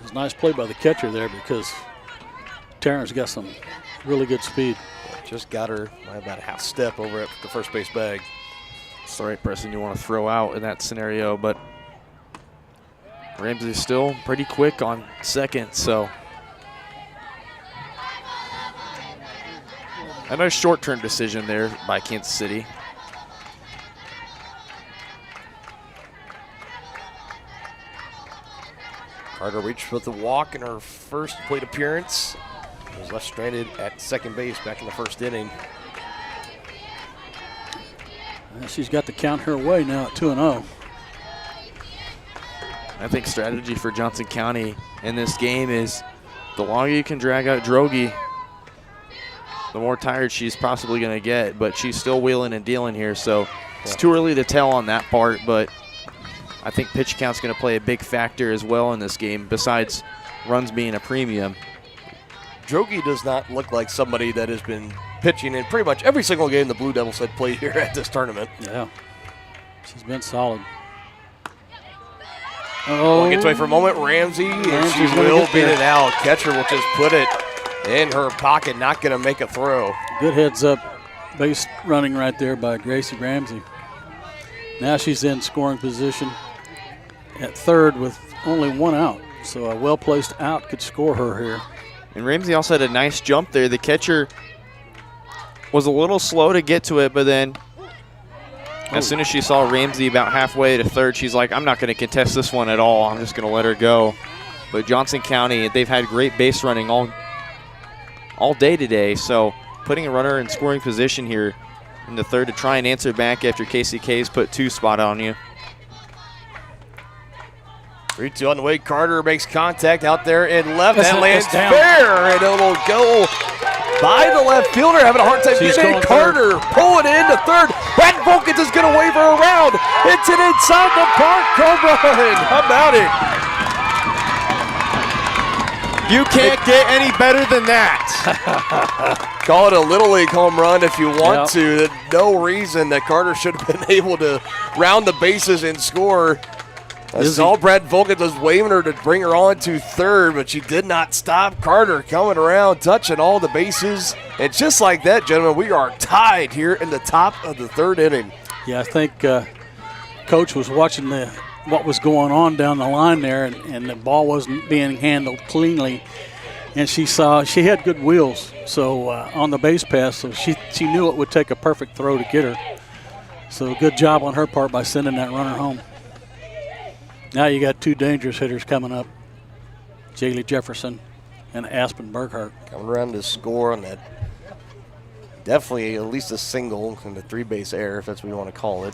was a nice play by the catcher there because Taryn's got some really good speed. Just got her about a half step over at the first base bag. It's the right person you want to throw out in that scenario, but Ramsey's still pretty quick on second, so a nice short-term decision there by Kansas City. Carter reached with the walk in her first plate appearance. Was left stranded at second base back in the first inning. She's got to count her way now at 2-0. I think strategy for Johnson County in this game is the longer you can drag out Drogy, the more tired she's possibly going to get, but she's still wheeling and dealing here, so it's too early to tell on that part, but I think pitch count's going to play a big factor as well in this game, besides runs being a premium. Drogy does not look like somebody that has been pitching in pretty much every single game the Blue Devils had played here at this tournament. Yeah, she's been solid. We'll get away for a moment. Ramsey, and she will beat it out. Catcher will just put it in her pocket, not going to make a throw. Good heads up base running right there by Gracie Ramsey. Now she's in scoring position at third with only 1 out. So a well-placed out could score her here. And Ramsey also had a nice jump there. The catcher was a little slow to get to it, but then As soon as she saw Ramsey about halfway to third, she's like, I'm not going to contest this one at all. I'm just going to let her go. But Johnson County, they've had great base running all day today, so putting a runner in scoring position here in the third to try and answer back after KCK's put 2 spot on you. 3-2 on the way. Carter makes contact out there in left. That's That it, lands it's down. fair, and it'll go by the left fielder, having a hard time She's getting in. going Carter pulling into third. Brad Volkins is going to wave her around. It's an inside the park home run. How about it? You can't get any better than that. Call it a Little League home run if you want Yep. to. There's no reason that Carter should have been able to round the bases and score. I saw Brad Volkins was waving her to bring her on to third, but she did not stop. Carter coming around, touching all the bases. And just like that, gentlemen, we are tied here in the top of the third inning. Yeah, I think Coach was watching what was going on down the line there, and the ball wasn't being handled cleanly. And she saw she had good wheels, so on the base pass, so she knew it would take a perfect throw to get her. So good job on her part by sending that runner home. Now you got 2 dangerous hitters coming up, Jaylee Jefferson and Aspen Burkhart. Coming around to score on that. Definitely at least a single in the 3-base error, if that's what you want to call it.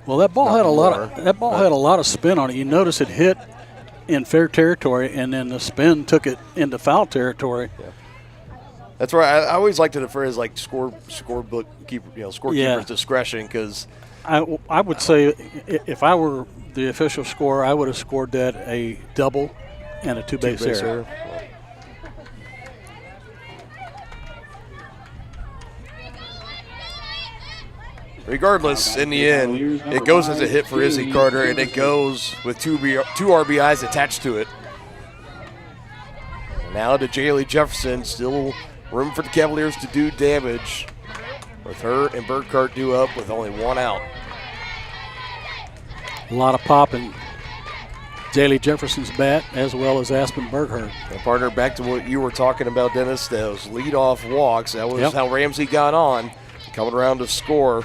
Well, that ball Not had a lot more, of had a lot of spin on it. You notice it hit in fair territory, and then the spin took it into foul territory. That's why I always like to defer as like scorebook keeper, scorekeeper's Yeah. discretion, because I would say if I were the official scorer, I would have scored that a double and a 2-base error. Regardless, in the end, it goes as a hit for Izzy Carter, and it goes with two RBIs attached to it. Now to Jaylee Jefferson, still room for the Cavaliers to do damage, with her and Burkhart due up with only 1 out. A lot of pop in Jaylee Jefferson's bat, as well as Aspen Burkhart. And partner, back to what you were talking about, Dennis, those leadoff walks. That was Yep. how Ramsey got on, coming around to score.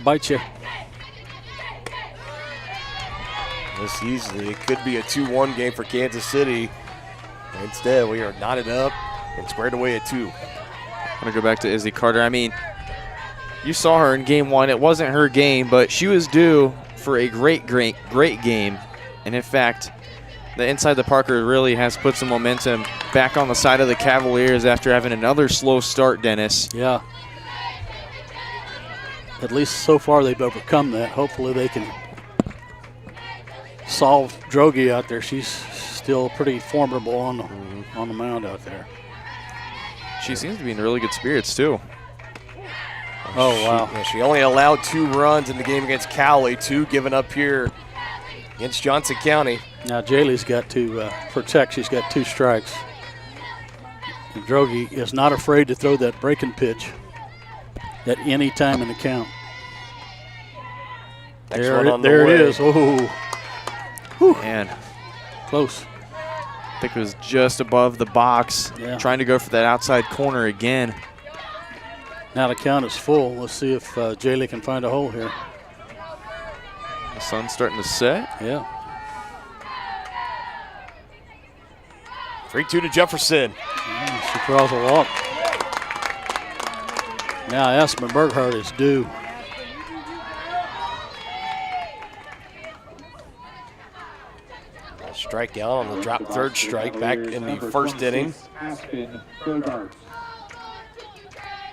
Bite you. This easily, it could be a 2-1 game for Kansas City. Instead, we are knotted up and squared away at 2. I'm going to go back to Izzy Carter. I mean, you saw her in game 1. It wasn't her game, but she was due for a great game. And in fact, the inside the Parker really has put some momentum back on the side of the Cavaliers after having another slow start, Dennis. Yeah. At least so far they've overcome that. Hopefully they can solve Drogi out there. She's still pretty formidable on the mound out there. She seems to be in really good spirits, too. Oh, wow. She only allowed 2 runs in the game against Cowley, 2 given up here against Johnson County. Now Jaylee's got to protect. She's got 2 strikes. And Drogi is not afraid to throw that breaking pitch at any time in the count. Next one on the there way. it is. Oh, Man, close. I think it was just above the box, Yeah. trying to go for that outside corner again. Now the count is full. Let's see if Jaylee can find a hole here. The sun's starting to set. Yeah. 3-2 to Jefferson. She draws a walk. Now Aspen Burkhart is due. A strikeout on the drop third strike back in the first inning. Aspen Burkhart.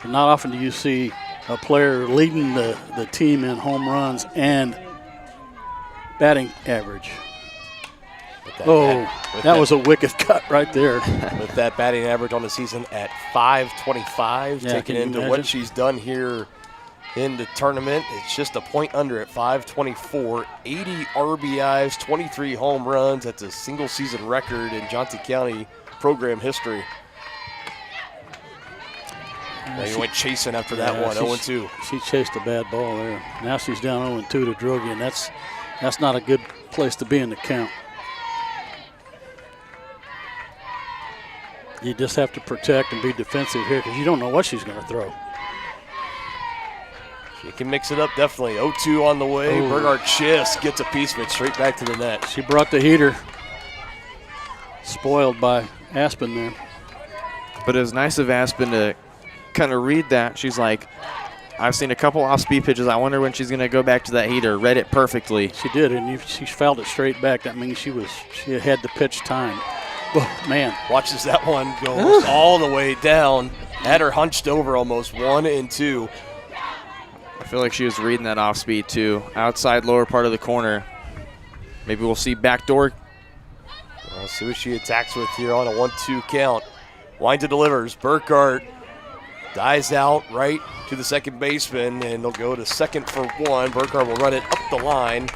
Not often do you see a player leading the team in home runs and batting average. That was a wicked cut right there. With that batting average on the season at .525, Yeah, taking can you into imagine? what she's done here in the tournament. It's just a point under at .524, 80 RBIs, 23 home runs. That's a single season record in Johnson County program history. Now you went chasing after that Yeah, one, 0-2. She chased a bad ball there. Now she's down 0-2 to Drogi, and that's not a good place to be in the count. You just have to protect and be defensive here because you don't know what she's going to throw. She can mix it up, definitely. 0-2 on the way. Oh. Burghardt just gets a piece of it straight back to the net. She brought the heater. Spoiled by Aspen there. But it was nice of Aspen to kind of read that. She's like, I've seen a couple off-speed pitches. I wonder when she's going to go back to that heater. Read it perfectly. She did, and she fouled it straight back. That means she had the pitch timed. Oh, man. Watches that one go almost all the way down. Had her hunched over almost 1-2. I feel like she was reading that off-speed too. Outside lower part of the corner. Maybe we'll see backdoor. We'll see what she attacks with here on a 1-2 count. Wind to delivers. Burkhardt dies out right to the second baseman, and they'll go to second for one. Burkhardt will run it up the line.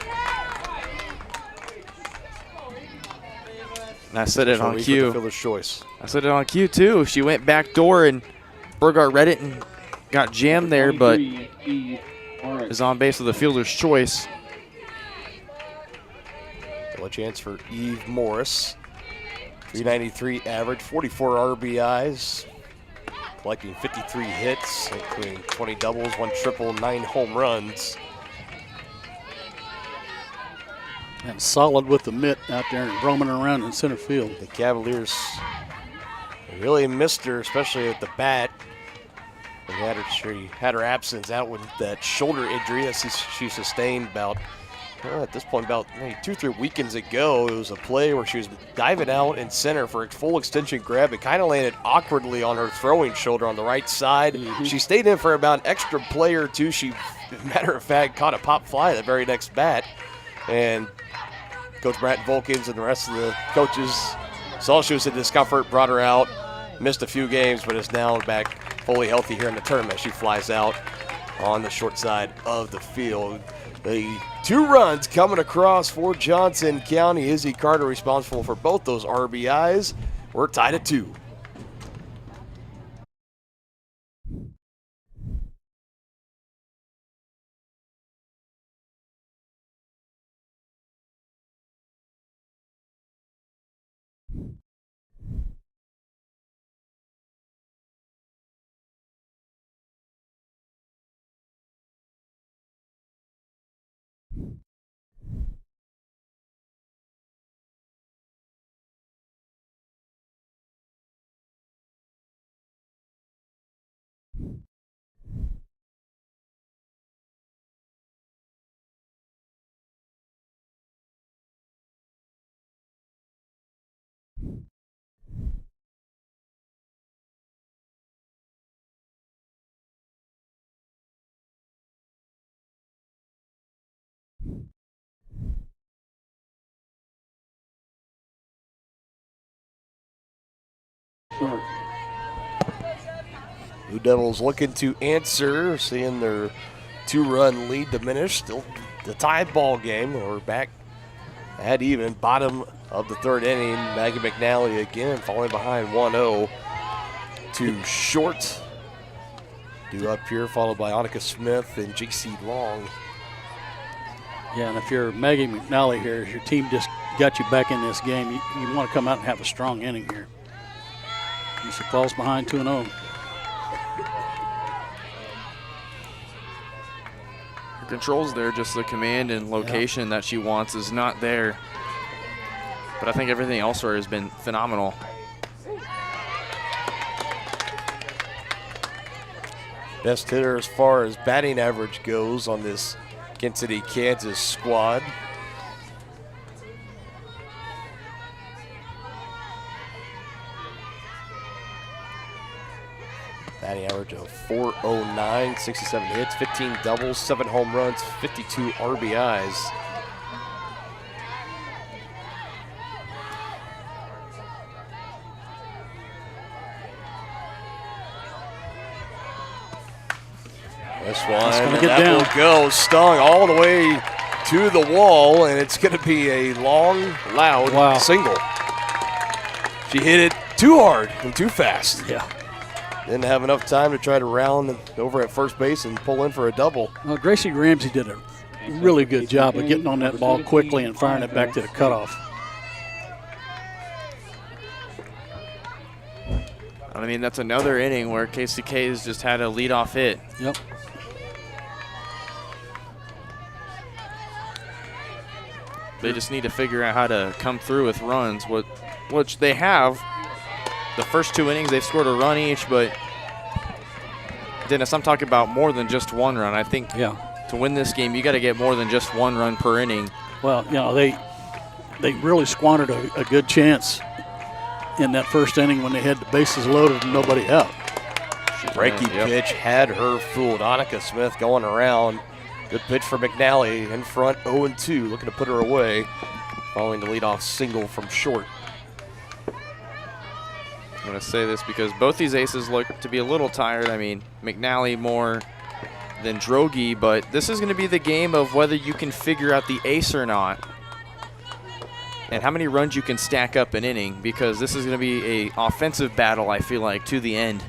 And I said it on Reed with cue. the fielder's choice. I said it on cue too. She went backdoor and Burghardt read it and got jammed there, but is on base with the fielder's choice. Still a chance for Eve Morris. 393 average, 44 RBIs, collecting 53 hits, including 20 doubles, 1 triple, 9 home runs. And solid with the mitt out there and roaming around in center field. The Cavaliers really missed her, especially at the bat. She had her absence out with that shoulder injury that she sustained about, at this point, about maybe 2-3 weekends ago. It was a play where she was diving out in center for a full extension grab. It kind of landed awkwardly on her throwing shoulder on the right side. She stayed in for about an extra play or two. She, matter of fact, caught a pop fly the very next bat. And Coach Brett Volkins and the rest of the coaches saw she was in discomfort, brought her out, missed a few games, but is now back fully healthy here in the tournament. She flies out on the short side of the field. The 2 runs coming across for Johnson County. Izzy Carter responsible for both those RBIs. We're tied at 2. Blue Devils looking to answer, seeing their 2-run lead diminish. Still the tied ball game. We're back at even. Bottom of the 3rd inning. Maggie McNally again falling behind 1-0 to short. Due up here, followed by Annika Smith and J.C. Long. Yeah, and if you're Maggie McNally here, your team just got you back in this game. You want to come out and have a strong inning here. She falls behind 2-0. Her control's there, just the command and location that she wants is not there. But I think everything else for her has been phenomenal. Best hitter as far as batting average goes on this Kent City, Kansas squad. Batting average of .409, 67 hits, 15 doubles, 7 home runs, 52 RBIs. This one, and get that down. will go, stung all the way to the wall, and it's going to be a long, loud single. She hit it too hard and too fast. Yeah. Didn't have enough time to try to round over at first base and pull in for a double. Well, Gracie Ramsey did a really good job of getting on that ball quickly and firing it back to the cutoff. I mean, that's another inning where KCK has just had a leadoff hit. Yep. They just need to figure out how to come through with runs, which they have. The first 2 innings, they've scored a run each, but Dennis, I'm talking about more than just one run. I think to win this game, you got to get more than just 1 run per inning. Well, you know, they really squandered a good chance in that first inning when they had the bases loaded and nobody out. Breaky pitch had her fooled. Annika Smith going around. Good pitch for McNally in front, 0-2, looking to put her away, following the leadoff single from short. I'm going to say this because both these aces look to be a little tired. I mean, McNally more than Droege, but this is going to be the game of whether you can figure out the ace or not and how many runs you can stack up an inning, because this is going to be an offensive battle, I feel like, to the end.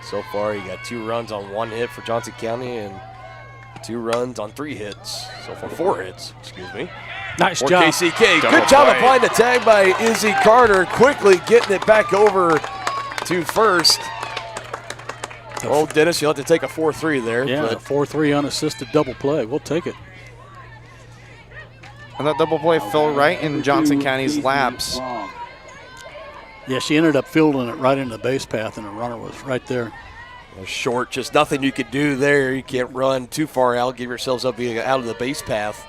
So far, you got 2 runs on 1 hit for Johnson County and 2 runs on 3 hits. So far, 4 hits, excuse me. Nice For job. KCK. Double Good job play. applying the tag by Izzy Carter, quickly getting it back over to first. Oh, Dennis, you'll have to take a 4-3 there. Yeah, But a 4-3 unassisted double play. We'll take it. And that double play fell right in Johnson County's laps. Yeah, she ended up fielding it right into the base path, and the runner was right there. short, just nothing you could do there. You can't run too far out, give yourselves up being out of the base path.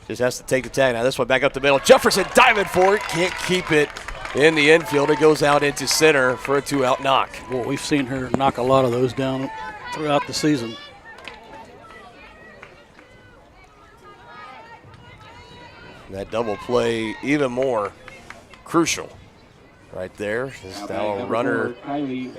Just has to take the tag. Now this one back up the middle. Jefferson diving for it, can't keep it in the infield. It goes out into center for a 2-out knock. Well, we've seen her knock a lot of those down throughout the season. That double play even more crucial right there. This now a runner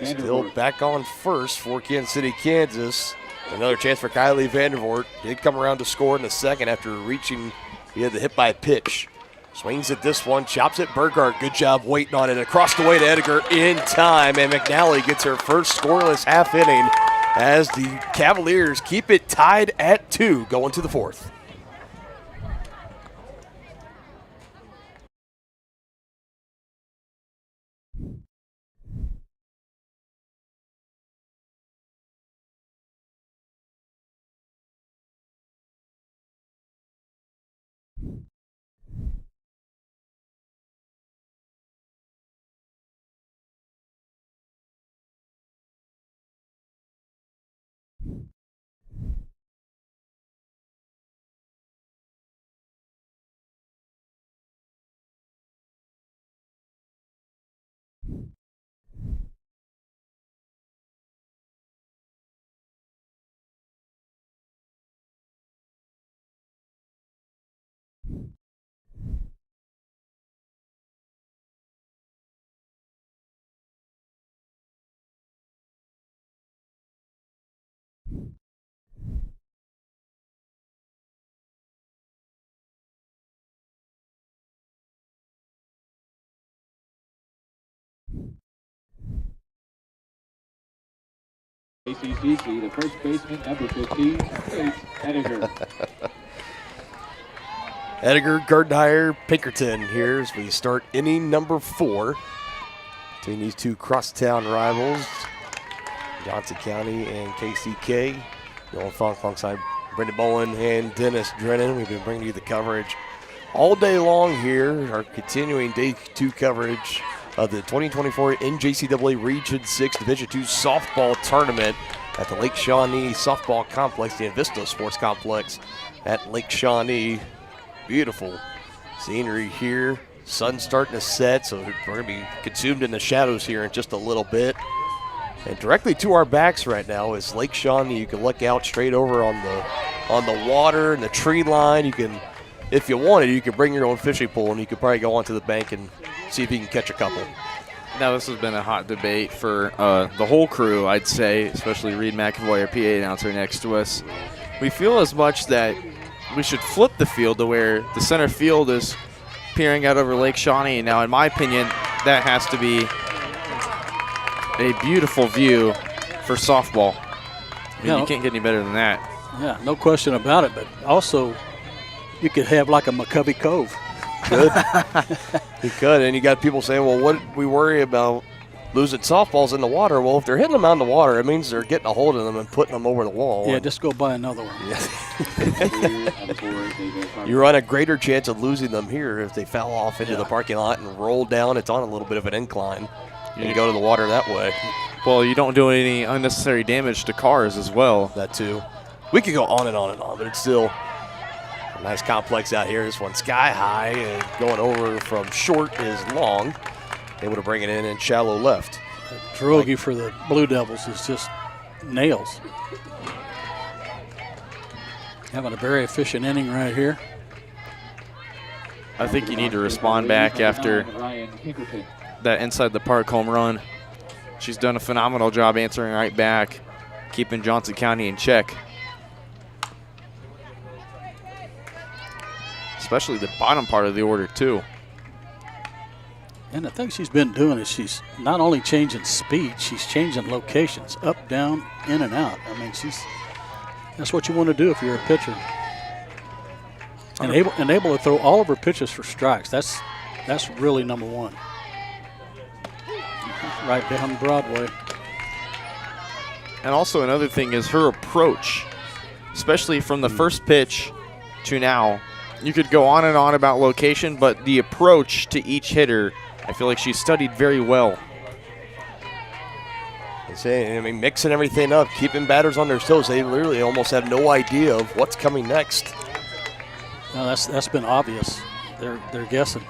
still back on first for Kansas City, Kansas. Another chance for Kylie Vandervoort. Did come around to score in the second after reaching. He had the hit by a pitch. Swings at this one, chops it. Burghardt, good job waiting on it. Across the way to Edgar in time, and McNally gets her first scoreless half inning as the Cavaliers keep it tied at 2 going to the fourth. KJCCC, the first baseman, number 15, Edgar. Edgar, Gardenhire, Pinkerton here as we start inning number 4 between these two crosstown rivals, Johnson County and KCK. Going Funk alongside Brendan Bowen and Dennis Drennan. We've been bringing you the coverage all day long here. Our continuing day 2 coverage of the 2024 NJCAA Region 6 Division II softball tournament at the Lake Shawnee Softball Complex, the Invista Sports Complex at Lake Shawnee. Beautiful scenery here. Sun's starting to set, so we're going to be consumed in the shadows here in just a little bit. And directly to our backs right now is Lake Shawnee. You can look out straight over on the water and the tree line. You can, if you wanted, you could bring your own fishing pole and you could probably go onto the bank and see if you can catch a couple. Now, this has been a hot debate for the whole crew, I'd say, especially Reed McAvoy, our PA announcer next to us. We feel as much that we should flip the field to where the center field is peering out over Lake Shawnee. Now, in my opinion, that has to be a beautiful view for softball. I mean, you can't get any better than that. Yeah, no question about it. But also, you could have like a McCovey Cove. Good. You could, and you got people saying, well, what we worry about losing softballs in the water. Well, if they're hitting them out in the water, it means they're getting a hold of them and putting them over the wall. Yeah, just go buy another one. You run a greater chance of losing them here if they fell off into the parking lot and roll down. It's on a little bit of an incline. You go to the water that way. Well, you don't do any unnecessary damage to cars as well. That too. We could go on and on and on, but it's still a nice complex out here. This one's sky high and going over from short is long. Able to bring it in and shallow left. Drogi for the Blue Devils is just nails. Having a very efficient inning right here. I think you need to respond back after that inside the park home run. She's done a phenomenal job answering right back, keeping Johnson County in check. Especially the bottom part of the order too. And the thing she's been doing is she's not only changing speed, she's changing locations, up, down, in and out. I mean, that's what you want to do if you're a pitcher. And able to throw all of her pitches for strikes. That's really number one. Right down Broadway. And also another thing is her approach, especially from the first pitch to now. You could go on and on about location, but the approach to each hitter, I feel like she's studied very well. I mean, mixing everything up, keeping batters on their toes. They literally almost have no idea of what's coming next. No, that's been obvious. They're guessing,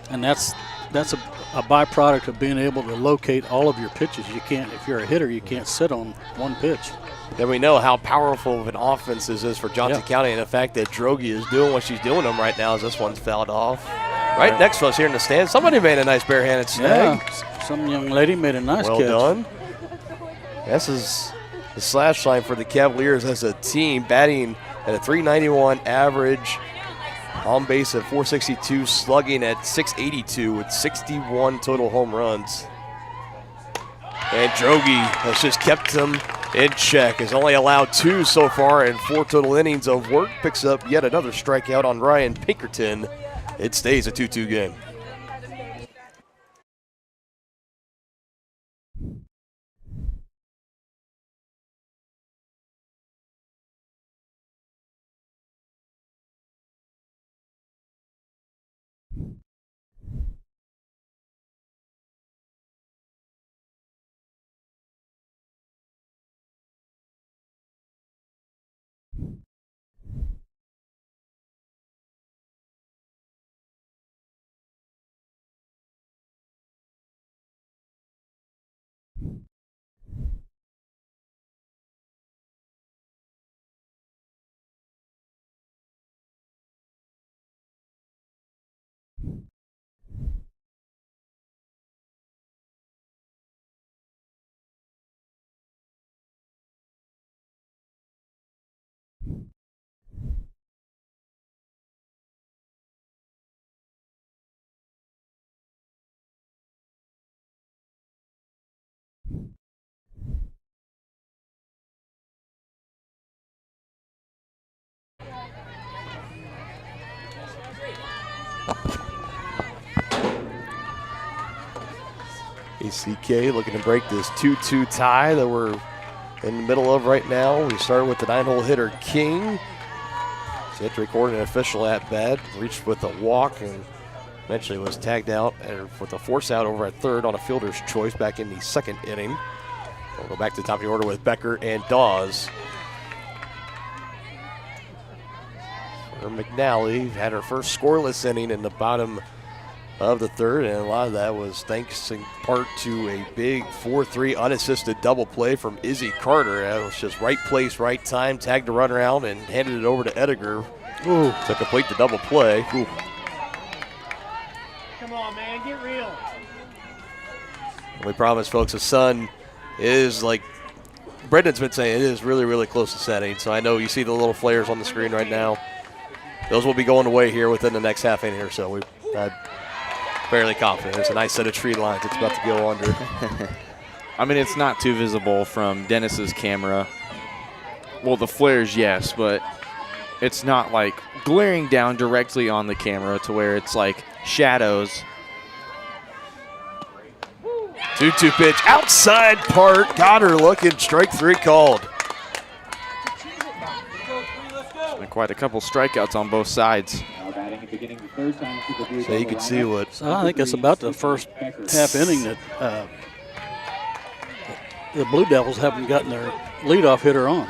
and that's a byproduct of being able to locate all of your pitches. You can't, if you're a hitter, you can't sit on one pitch. Then we know how powerful of an offense this is for Johnson County, and the fact that Drogi is doing what she's doing them right now as this one's fouled off. Right next to us here in the stands, somebody made a nice barehanded snag. Yeah, some young lady made a nice catch. Well done. This is the slash line for the Cavaliers as a team, batting at a .391 average, on base at .462, slugging at .682 with 61 total home runs. And Drogi has just kept them in check. Has only allowed 2 so far in 4 total innings of work. Picks up yet another strikeout on Ryan Pinkerton. It stays a 2-2 game. ACK looking to break this 2-2 tie that we're in the middle of right now. We start with the 9-hole hitter King. Set to record an official at bat. Reached with a walk and eventually was tagged out with a force out over at third on a fielder's choice back in the second inning. We'll go back to the top of the order with Becker and Dawes. For McNally had her first scoreless inning in the bottom of the third, and a lot of that was thanks in part to a big 4-3 unassisted double play from Izzy Carter. That was just right place, right time, tagged the runner out and handed it over to Ediger to complete the double play. Come on, man, get real. We promise, folks, the sun is, like Brendan's been saying, it is really, really close to setting. So I know you see the little flares on the screen right now. Those will be going away here within the next half inning or so. I'm fairly confident. There's a nice set of tree lines it's about to go under. I mean, it's not too visible from Dennis's camera. Well, the flares, yes, but it's not like glaring down directly on the camera to where it's like shadows. 2-2 pitch, outside part, got her looking, strike 3 called. There's been quite a couple strikeouts on both sides. Now batting and beginning the third time through the blue So you double can see lineup. what So I think it's about the first half inning that the Blue Devils haven't gotten their leadoff hitter on.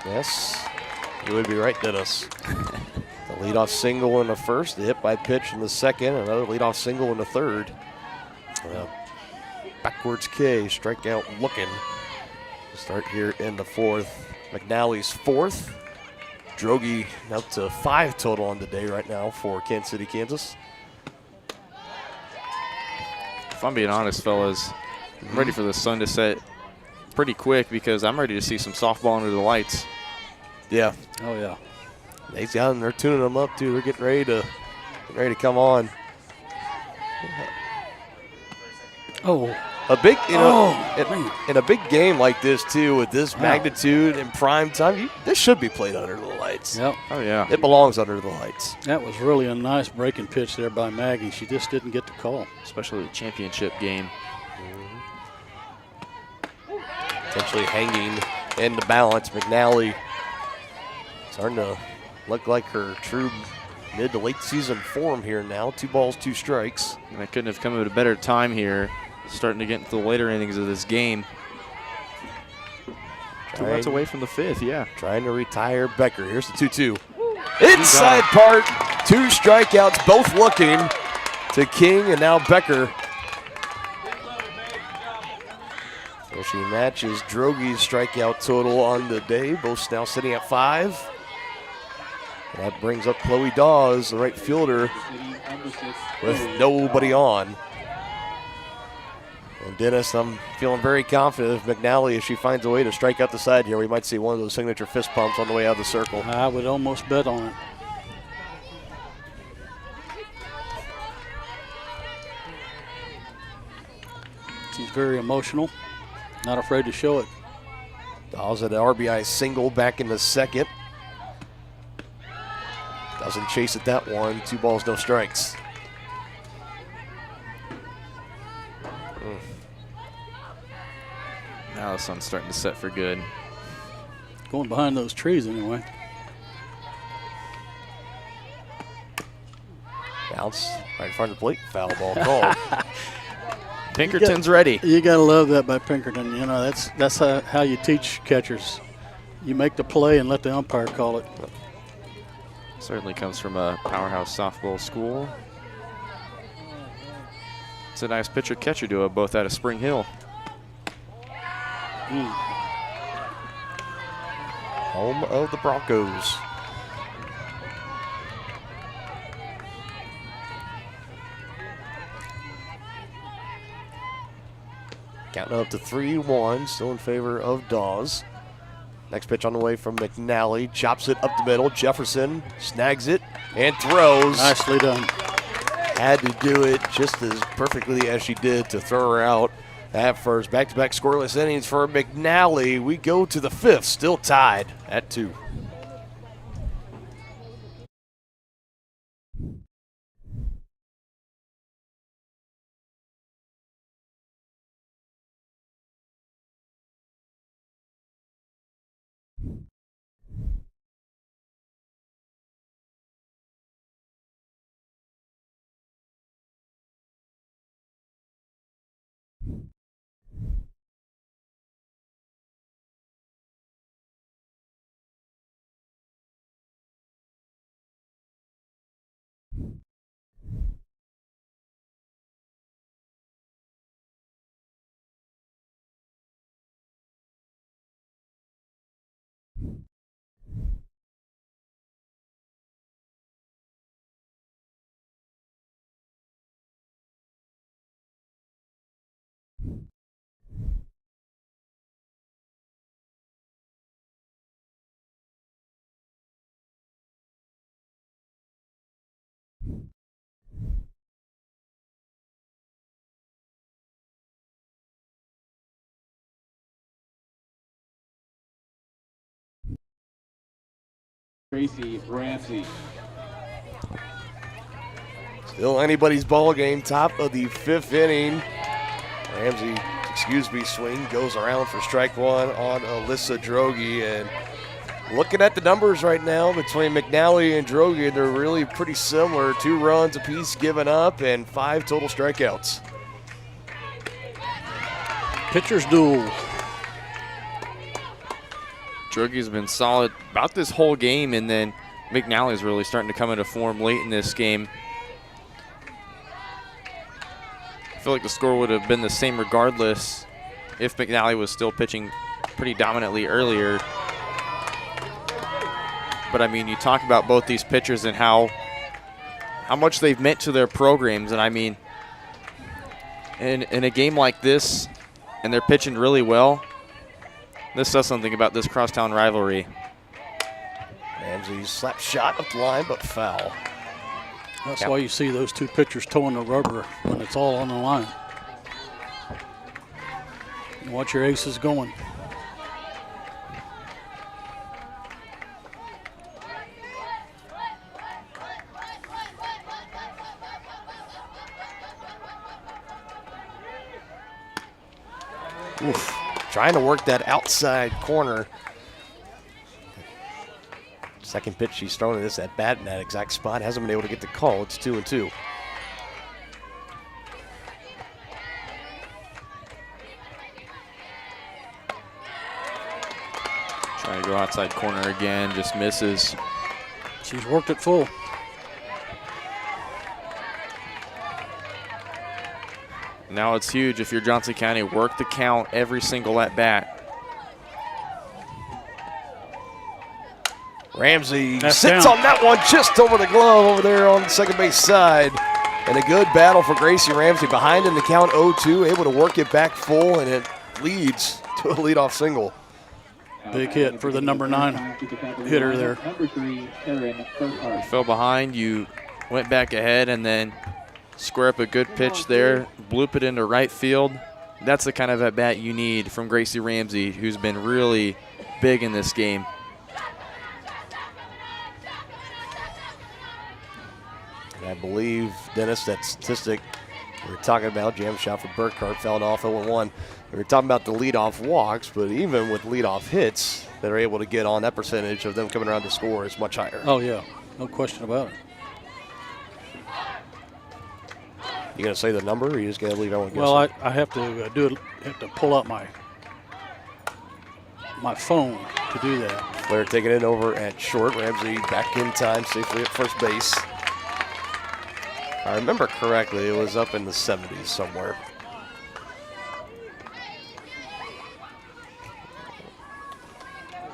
Yes, you would be right, Dennis. The leadoff single in the first, the hit by pitch in the second, another leadoff single in the third. Backwards K, strikeout looking. Start here in the fourth. McNally's fourth. Droege up to 5 total on the day right now for Kansas City, Kansas. If I'm being honest, fellas, I'm ready for the sun to set pretty quick because I'm ready to see some softball under the lights. Yeah, Oh, yeah. they've got them. They're tuning them up too. They're getting ready to come on. Oh, A big, you know, man. in a big game like this too, with this magnitude and prime time, this should be played under the lights. yep. Oh, yeah. It belongs under the lights. That was really a nice breaking pitch there by Maggie. She just didn't get the call. Especially the championship game. Potentially hanging in the balance. McNally starting to look like her true mid to late season form here now. 2 balls, 2 strikes. And I couldn't have come at a better time here, starting to get into the later innings of this game. 2 outs away from the 5th, yeah. Trying to retire Becker. Here's the 2-2. Inside part, 2 strikeouts, both looking to King and now Becker. So she matches Droge's strikeout total on the day. Both now sitting at 5. And that brings up Chloe Dawes, the right fielder, with nobody on. And Dennis, I'm feeling very confident if McNally, if she finds a way to strike out the side here, we might see one of those signature fist pumps on the way out of the circle. I would almost bet on it. She's very emotional, not afraid to show it. Dawes at an RBI single back in the second. Doesn't chase at that one. 2 balls, no strikes. Now the sun's starting to set for good. Going behind those trees anyway. Bounce right in front of the plate. Foul ball called. Pinkerton's ready. You got to love that by Pinkerton. You know, that's how you teach catchers. You make the play and let the umpire call it. Certainly comes from a powerhouse softball school. It's a nice pitcher-catcher duo, both out of Spring Hill. Home of the Broncos. Counting up to 3-1, still in favor of Dawes. Next pitch on the way from McNally. Chops it up the middle. Jefferson snags it and throws. Nicely done. Had to do it just as perfectly as she did to throw her out at first. Back-to-back scoreless innings for McNally. We go to the 5th, still tied at 2. Tracy Ramsey. Still anybody's ball game, top of the 5th inning. Ramsey, swing goes around for strike one on Alyssa Droege. And looking at the numbers right now between McNally and Droege, they're really pretty similar. 2 runs apiece given up and 5 total strikeouts. Pitcher's duel. Droge's been solid about this whole game, and then McNally's really starting to come into form late in this game. I feel like the score would have been the same regardless if McNally was still pitching pretty dominantly earlier. But I mean, you talk about both these pitchers and how much they've meant to their programs, and I mean, in a game like this, and they're pitching really well, this says something about this crosstown rivalry. Ramsey slap shot up the line, but foul. That's why you see those 2 pitchers towing the rubber when it's all on the line. And watch your aces going. Oof. Trying to work that outside corner. Second pitch she's thrown this at bat in that exact spot. Hasn't been able to get the call. It's 2-2. Trying to go outside corner again, just misses. She's worked it full. Now it's huge if you're Johnson County. Work the count every single at bat. Ramsey That's sits down. on that one just over the glove over there on the second base side. And a good battle for Gracie Ramsey. Behind in the count 0-2, able to work it back full, and it leads to a leadoff single. Big hit for the number 9 hitter there. Number 3, Taryn Burkhart. You fell behind, you went back ahead, and then square up a good pitch there, bloop it into right field. That's the kind of at bat you need from Gracie Ramsey, who's been really big in this game. And I believe, Dennis, that statistic we were talking about, jam shot for Burkhart, fouled off 0-1. We were talking about the leadoff walks, but even with leadoff hits that are able to get on, that percentage of them coming around to score is much higher. Oh, yeah. No question about it. You going to say the number, or you just going to leave everyone guessing? Well, I have to do it. Have to pull up my phone to do that. Flair taking it over at short. Ramsey back in time, safely at first base. If I remember correctly, it was up in the 70s somewhere.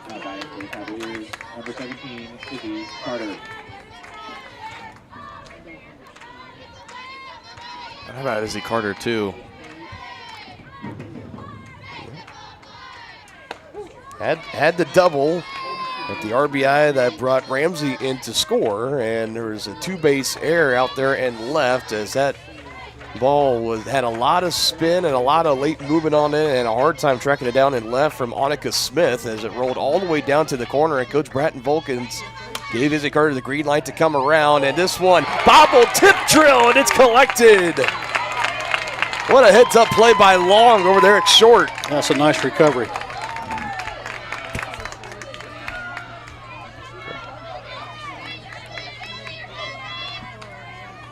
Now batting for the Cavaliers, number 17, Izzy Carter. How about Izzy Carter, too? Had the double at the RBI that brought Ramsey in to score, and there was a 2-base error out there and left as that ball had a lot of spin and a lot of late movement on it and a hard time tracking it down and left from Annika Smith as it rolled all the way down to the corner, and Coach Bratton Volkins gave Izzy Carter the green light to come around, and this one, bobble tip drill, and it's collected. What a heads-up play by Long over there at short. That's a nice recovery.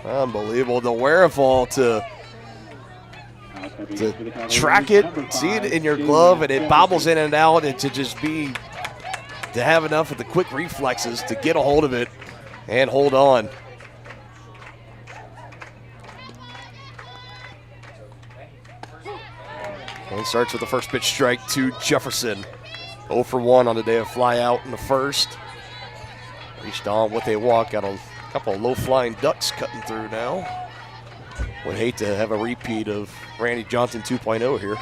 Unbelievable. The wherewithal to track it, see it in your glove, and it bobbles in and out, and to have enough of the quick reflexes to get a hold of it and hold on. And starts with the first pitch strike to Jefferson. 0 for 1 on the day of fly out in the first. Reached on with a walk, got a couple of low-flying ducks cutting through now. Would hate to have a repeat of Randy Johnson 2.0 here.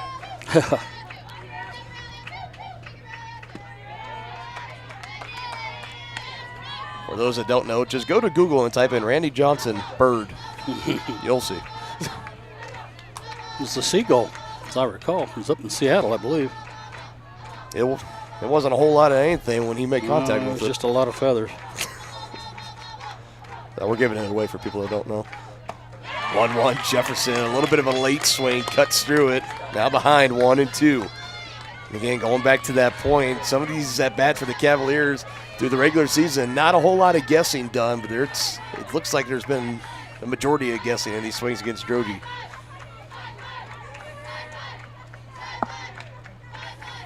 For those that don't know, just go to Google and type in Randy Johnson bird. You'll see. It's the seagull, as I recall. It was up in Seattle, I believe. It wasn't a whole lot of anything when he made contact It with was it. just a lot of feathers. We're giving it away for people that don't know. 1-1 Jefferson, a little bit of a late swing, cuts through it. Now behind 1-2. And again, going back to that point, some of these at bat for the Cavaliers through the regular season, not a whole lot of guessing done, but it looks like there's been a majority of guessing in these swings against Drogi.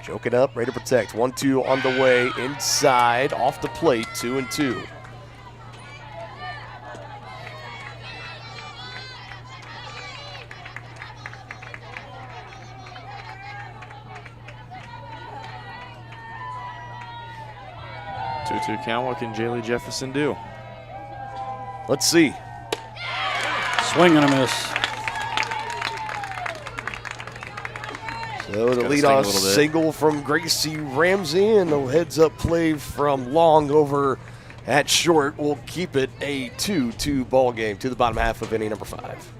Choking up, ready to protect. 1-2 on the way, inside, off the plate, 2-2. Count. What can Jaylee Jefferson do? Let's see. Swing and a miss. So the leadoff single from Gracie Ramsey and the heads-up play from Long over at short will keep it a 2-2 ball game to the bottom half of inning number 5.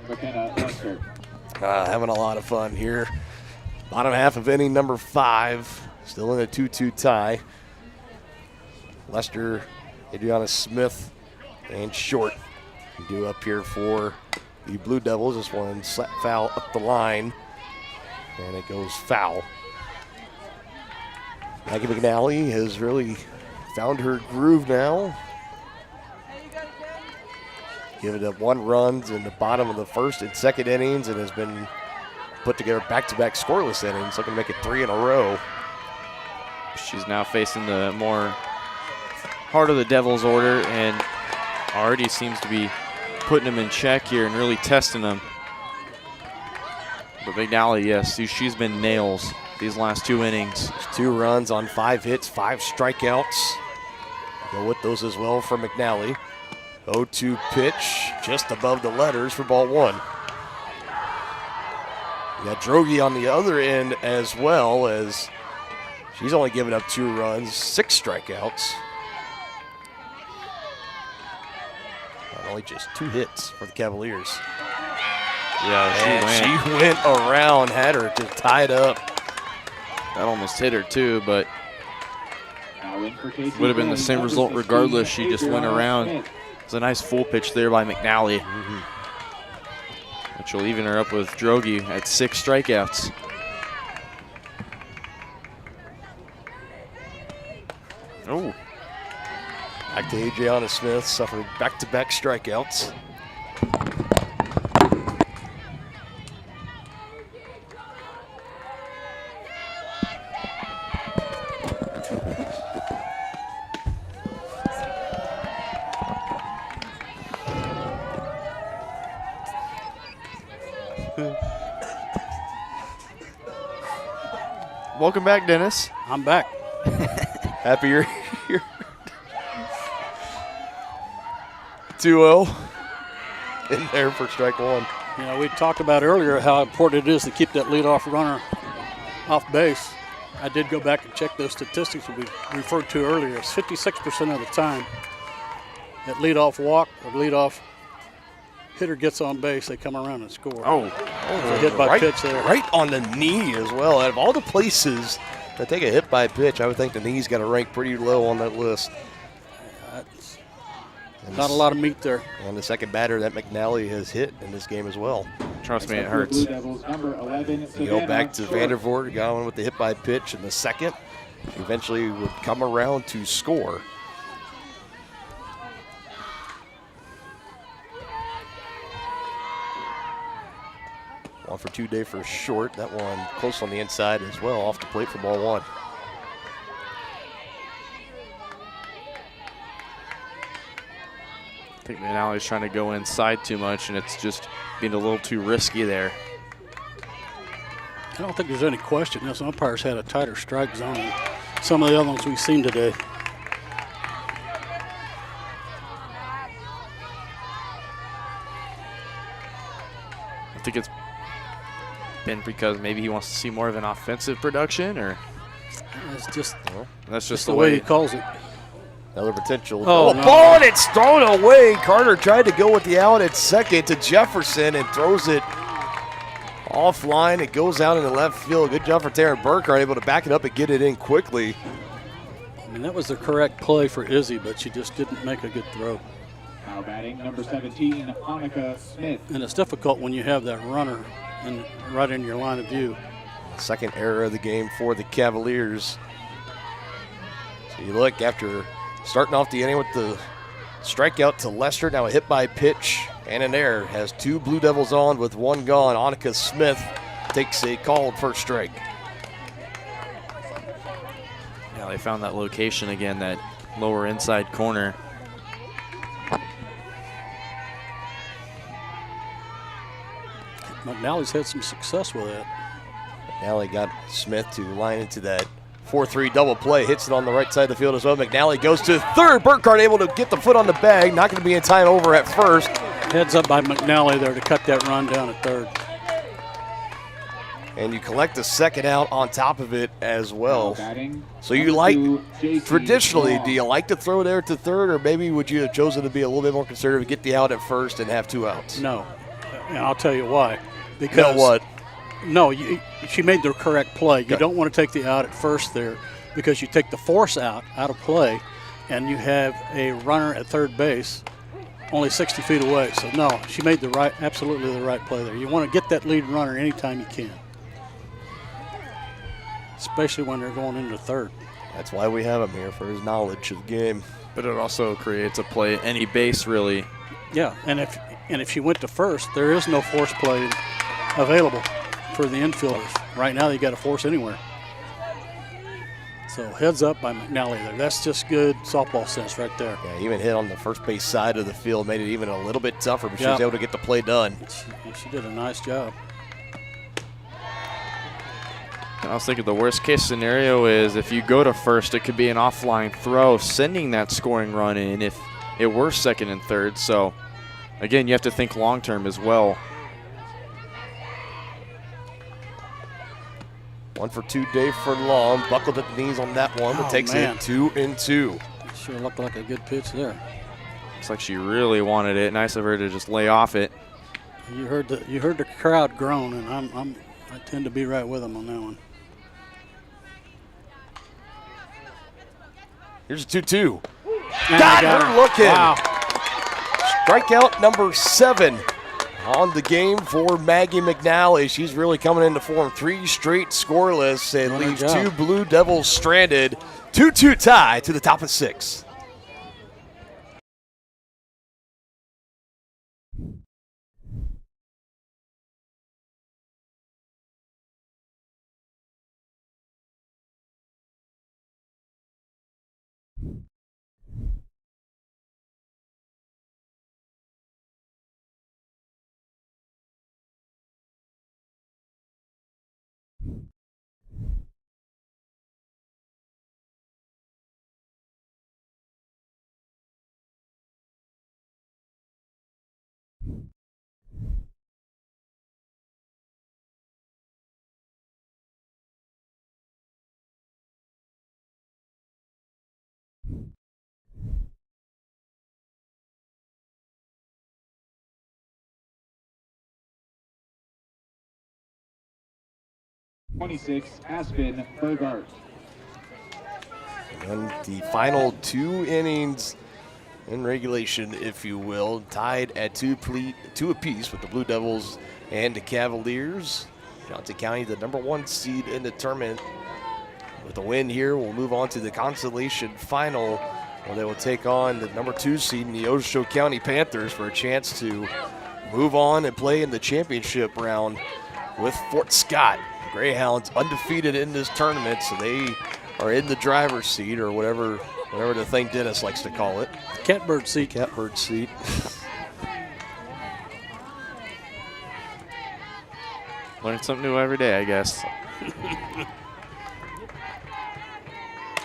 McKenna Lester. Having a lot of fun here. Bottom half of inning number 5. Still in a 2-2 tie. Lester, Adriana Smith, and Short due up here for the Blue Devils. This one slap foul up the line, and it goes foul. Maggie McNally has really found her groove now. Given up 1 run in the bottom of the first and second innings and has been put together back-to-back scoreless innings, looking to make it 3 in a row. She's now facing the more heart of the Devils order and already seems to be putting them in check here and really testing them. But McNally, yes, she's been nails these last 2 innings. 2 runs on 5 hits, 5 strikeouts. Go with those as well for McNally. 0-2 pitch, just above the letters for ball 1. You got Drogi on the other end as well, as she's only given up 2 runs, 6 strikeouts. And only just 2 hits for the Cavaliers. Yeah, she went around, had her just tied up. That almost hit her too, but would have been the same result regardless. She just went around. It's a nice full pitch there by McNally, which will even her up with Drogi at 6 strikeouts. Oh. Back to Adriana Smith, suffered back-to-back strikeouts. Welcome back, Dennis. I'm back. Happy you're here. 2-0 in there for strike 1. You know, we talked about earlier how important it is to keep that leadoff runner off base. I did go back and check those statistics that we referred to earlier. It's 56% of the time that leadoff walk or leadoff hitter gets on base, they come around and score. A hit by pitch there. Right on the knee as well. Out of all the places that take a hit by pitch, I would think the knee's got to rank pretty low on that list. Not a lot of meat there. And the second batter that McNally has hit in this game as well. Trust me, it hurts. You go back to Vandervoort, got one with the hit by pitch in the second. Eventually would come around to score. 1 for 2 day for short. That one close on the inside as well, off the plate for ball 1. I think McNally's trying to go inside too much, and it's just being a little too risky there. I don't think there's any question. This umpires had a tighter strike zone than some of the other ones we've seen today. I think it's been because maybe he wants to see more of an offensive production, or It's just, that's just the way he calls it. Another potential. Oh, no. Ball, and it's thrown away. Carter tried to go with the out at second to Jefferson and throws it offline. It goes out in the left field. Good job for Taryn Burkhardt, able to back it up and get it in quickly. I mean, that was the correct play for Izzy, but she just didn't make a good throw. Now batting number 17, Hanukkah Smith. And it's difficult when you have that runner right in your line of view. Second error of the game for the Cavaliers. So you look after starting off the inning with the strikeout to Lester, now a hit by pitch and an error. Has 2 Blue Devils on with 1 gone. Annika Smith takes a called first strike. Yeah, they found that location again, that lower inside corner. McNally's had some success with that. McNally got Smith to line into that 4-3 double play. Hits it on the right side of the field as well. McNally goes to third. Burkhardt able to get the foot on the bag. Not going to be in time over at first. Heads up by McNally there to cut that run down at third. And you collect the second out on top of it as well. Batting So you number like, 2, JC traditionally, Long. do you like to throw there to third, or maybe would you have chosen to be a little bit more conservative, get the out at first and have 2 outs? No, and I'll tell you why. You Because know what? No, she made the correct play. You Okay. don't want to take the out at first there, because you take the force out of play, and you have a runner at third base only 60 feet away. So no, she made absolutely the right play there. You want to get that lead runner anytime you can, especially when they're going into third. That's why we have him here, for his knowledge of the game. But it also creates a play any base, really. Yeah, and if she went to first, there is no force play available for the infielders. Right now, they got to force anywhere. So heads up by McNally there. That's just good softball sense right there. Yeah, even hit on the first base side of the field, made it even a little bit tougher, but she Yeah. was able to get the play done. She did a nice job. And I was thinking the worst case scenario is if you go to first, it could be an offline throw, sending that scoring run in if it were second and third. So, again, you have to think long term as well. 1 for 2 day for Long. Buckled at the knees on that one, but Oh, takes man. it 2-2. Sure looked like a good pitch there. Looks like she really wanted it. Nice of her to just lay off it. You heard the crowd groan, and I tend to be right with them on that one. Here's a 2-2. And Got they her looking. Wow. Strikeout number 7 on the game for Maggie McNally. She's really coming into form. 3 straight scoreless and What a leaves job. 2 Blue Devils stranded. 2-2 tie to the top of 6. Aspen Burgart. And the final 2 innings in regulation, if you will, tied at 2 apiece with the Blue Devils and the Cavaliers. Johnson County, the number 1 seed in the tournament. With a win here, we'll move on to the Consolation final, where they will take on the number 2 seed in the Osho County Panthers for a chance to move on and play in the championship round with Fort Scott. Greyhounds undefeated in this tournament, so they are in the driver's seat, or whatever the thing Dennis likes to call it. Catbird seat. Catbird seat. Learn something new every day, I guess.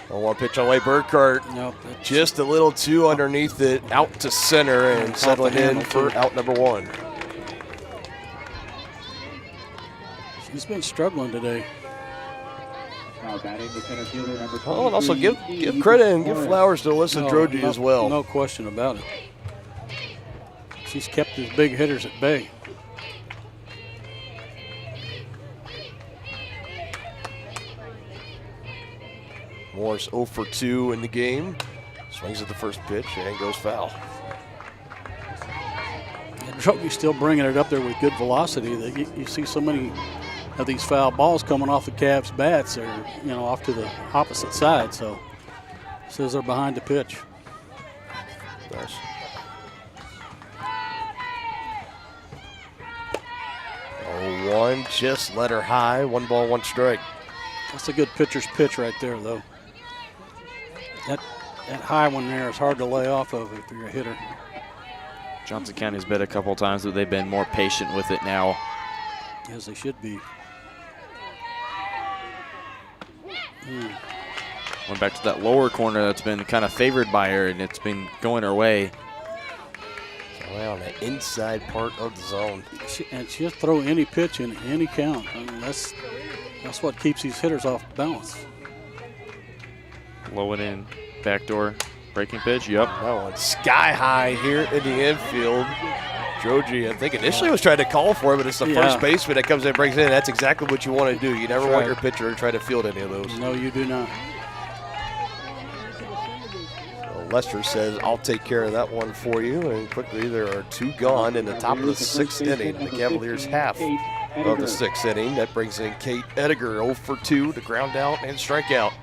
1 pitch on way. Burkhart Nope. just a little too underneath it, out to center, and settling in for out number 1. She's been struggling today. Now batting the center fielder, number 23. Oh, and also give credit and give flowers to Alyssa Drogi as well. No question about it. She's kept his big hitters at bay. Morris 0 for 2 in the game. Swings at the first pitch and goes foul. And Drogi's still bringing it up there with good velocity. That you see so many of these foul balls coming off the Cavs' bats, or off to the opposite side. So says they're behind the pitch. Nice. Oh, 1 just let her high. 1 ball, 1 strike. That's a good pitcher's pitch right there, though. That high one there is hard to lay off of if you're a hitter. Johnson County's been a couple times, but they've been more patient with it now. As they should be. Went back to that lower corner that's been kind of favored by her, and it's been going her way. On the inside part of the zone. She'll throw any pitch in any count. I mean, that's what keeps these hitters off balance. Low and in, backdoor, breaking pitch. Yep. That one's sky high here in the infield. Drogi, I think initially was trying to call for it, but it's the first baseman that comes in and brings it in. That's exactly what you want to do. You never want your pitcher to try to field any of those. No, you do not. So Lester says, I'll take care of that one for you. And quickly, there are 2 gone in the top of the 6th inning. The Cavaliers half of the 6th inning. That brings in Kate Ediger, 0 for 2 to ground out and strike out.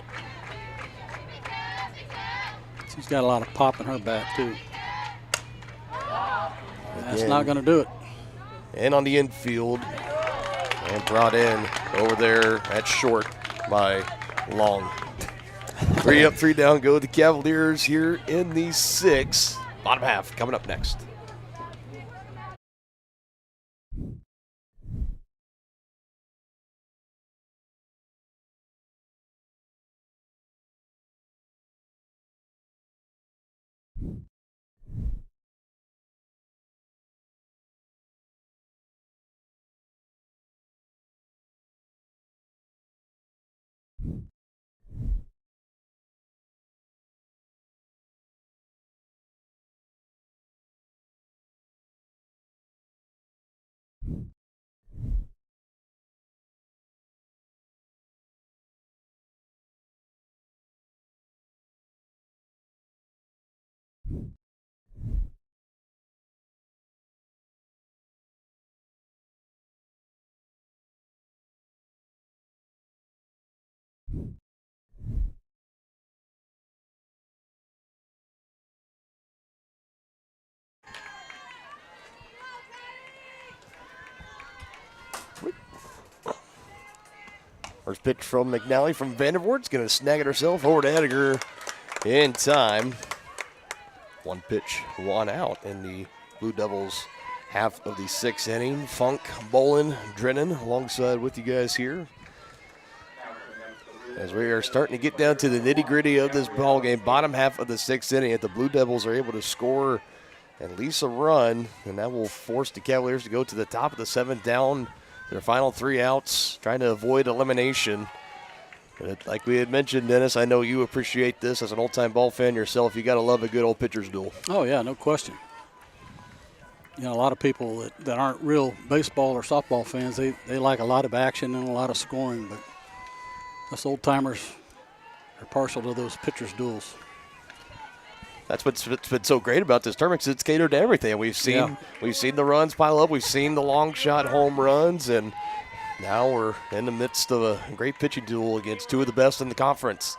She's got a lot of pop in her bat, too. That's not going to do it. And on the infield, and brought in over there at short by Long. 3 up, 3 down go the Cavaliers here in the 6th. Bottom half coming up next. First pitch from McNally from Vandervoort's going to snag it herself over to Ediger in time. 1 pitch, 1 out in the Blue Devils half of the 6th inning. Funk, Bolin, Drennan alongside with you guys here. As we are starting to get down to the nitty-gritty of this ball game, bottom half of the 6th inning, if the Blue Devils are able to score at least a run, and that will force the Cavaliers to go to the top of the 7th down. Their final 3 outs, trying to avoid elimination. But like we had mentioned, Dennis, I know you appreciate this as an old-time ball fan yourself. You got to love a good old pitcher's duel. Oh, yeah, no question. A lot of people that aren't real baseball or softball fans, they like a lot of action and a lot of scoring, but us old-timers are partial to those pitcher's duels. That's what's been so great about this tournament, 'cause it's catered to everything. We've seen the runs pile up. We've seen the long shot home runs, and now we're in the midst of a great pitching duel against 2 of the best in the conference.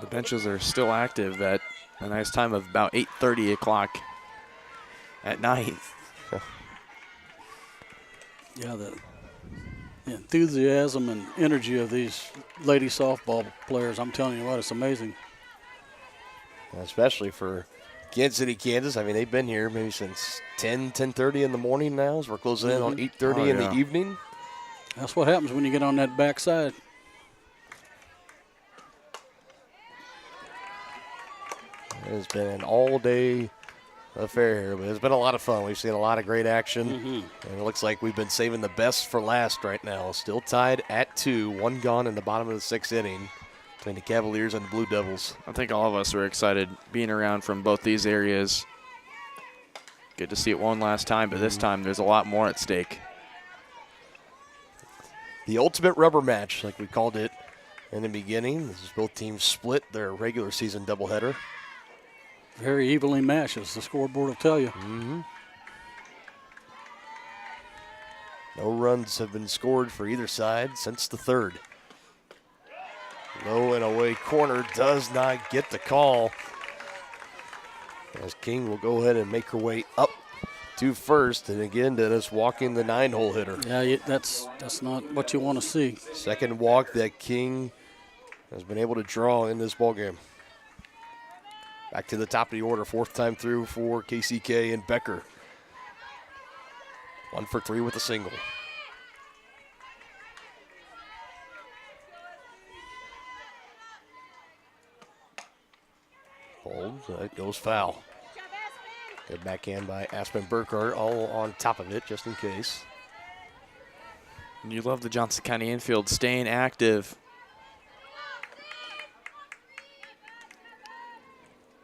The benches are still active at a nice time of about 8:30 o'clock at night. Yeah, the enthusiasm and energy of these lady softball players, I'm telling you what, it's amazing. Especially for Kansas City, Kansas. I mean, they've been here maybe since 10:30 in the morning now, as we're closing in on 8:30 in the evening. That's what happens when you get on that backside. It has been an all-day affair here, but it's been a lot of fun. We've seen a lot of great action, and it looks like we've been saving the best for last right now. Still tied at 2, 1 gone in the bottom of the 6th inning between the Cavaliers and the Blue Devils. I think all of us are excited being around from both these areas. Good to see it one last time, but this time there's a lot more at stake. The ultimate rubber match, like we called it in the beginning. This is both teams split their regular season doubleheader. Very evenly matched, as the scoreboard will tell you. No runs have been scored for either side since the 3rd. Low and away corner does not get the call, as King will go ahead and make her way up to first. And again, Dennis walking the 9-hole hitter. Yeah, that's not what you want to see. Second walk that King has been able to draw in this ballgame. Back to the top of the order, 4th time through for KCK and Becker. 1 for 3 with a single. Hold, that goes foul. Good backhand by Aspen Burkhart, all on top of it just in case. And you love the Johnson County infield staying active.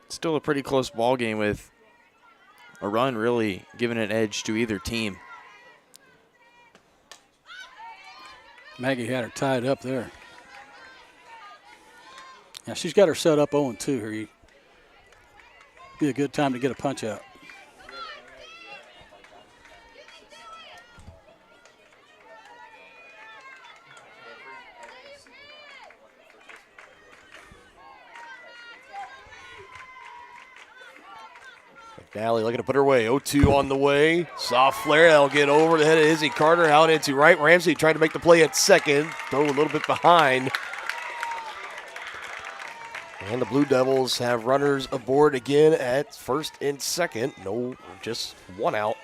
Still a pretty close ball game with a run really giving an edge to either team. Maggie had her tied up there. Yeah, she's got her set up 0-2 here. Be a good time to get a punch out. McNally looking to put her away. 0-2 on the way. Soft flare. That'll get over the head of Izzy Carter. Out into right. Ramsey trying to make the play at second. Throw a little bit behind. And the Blue Devils have runners aboard again at first and second. No, just 1 out.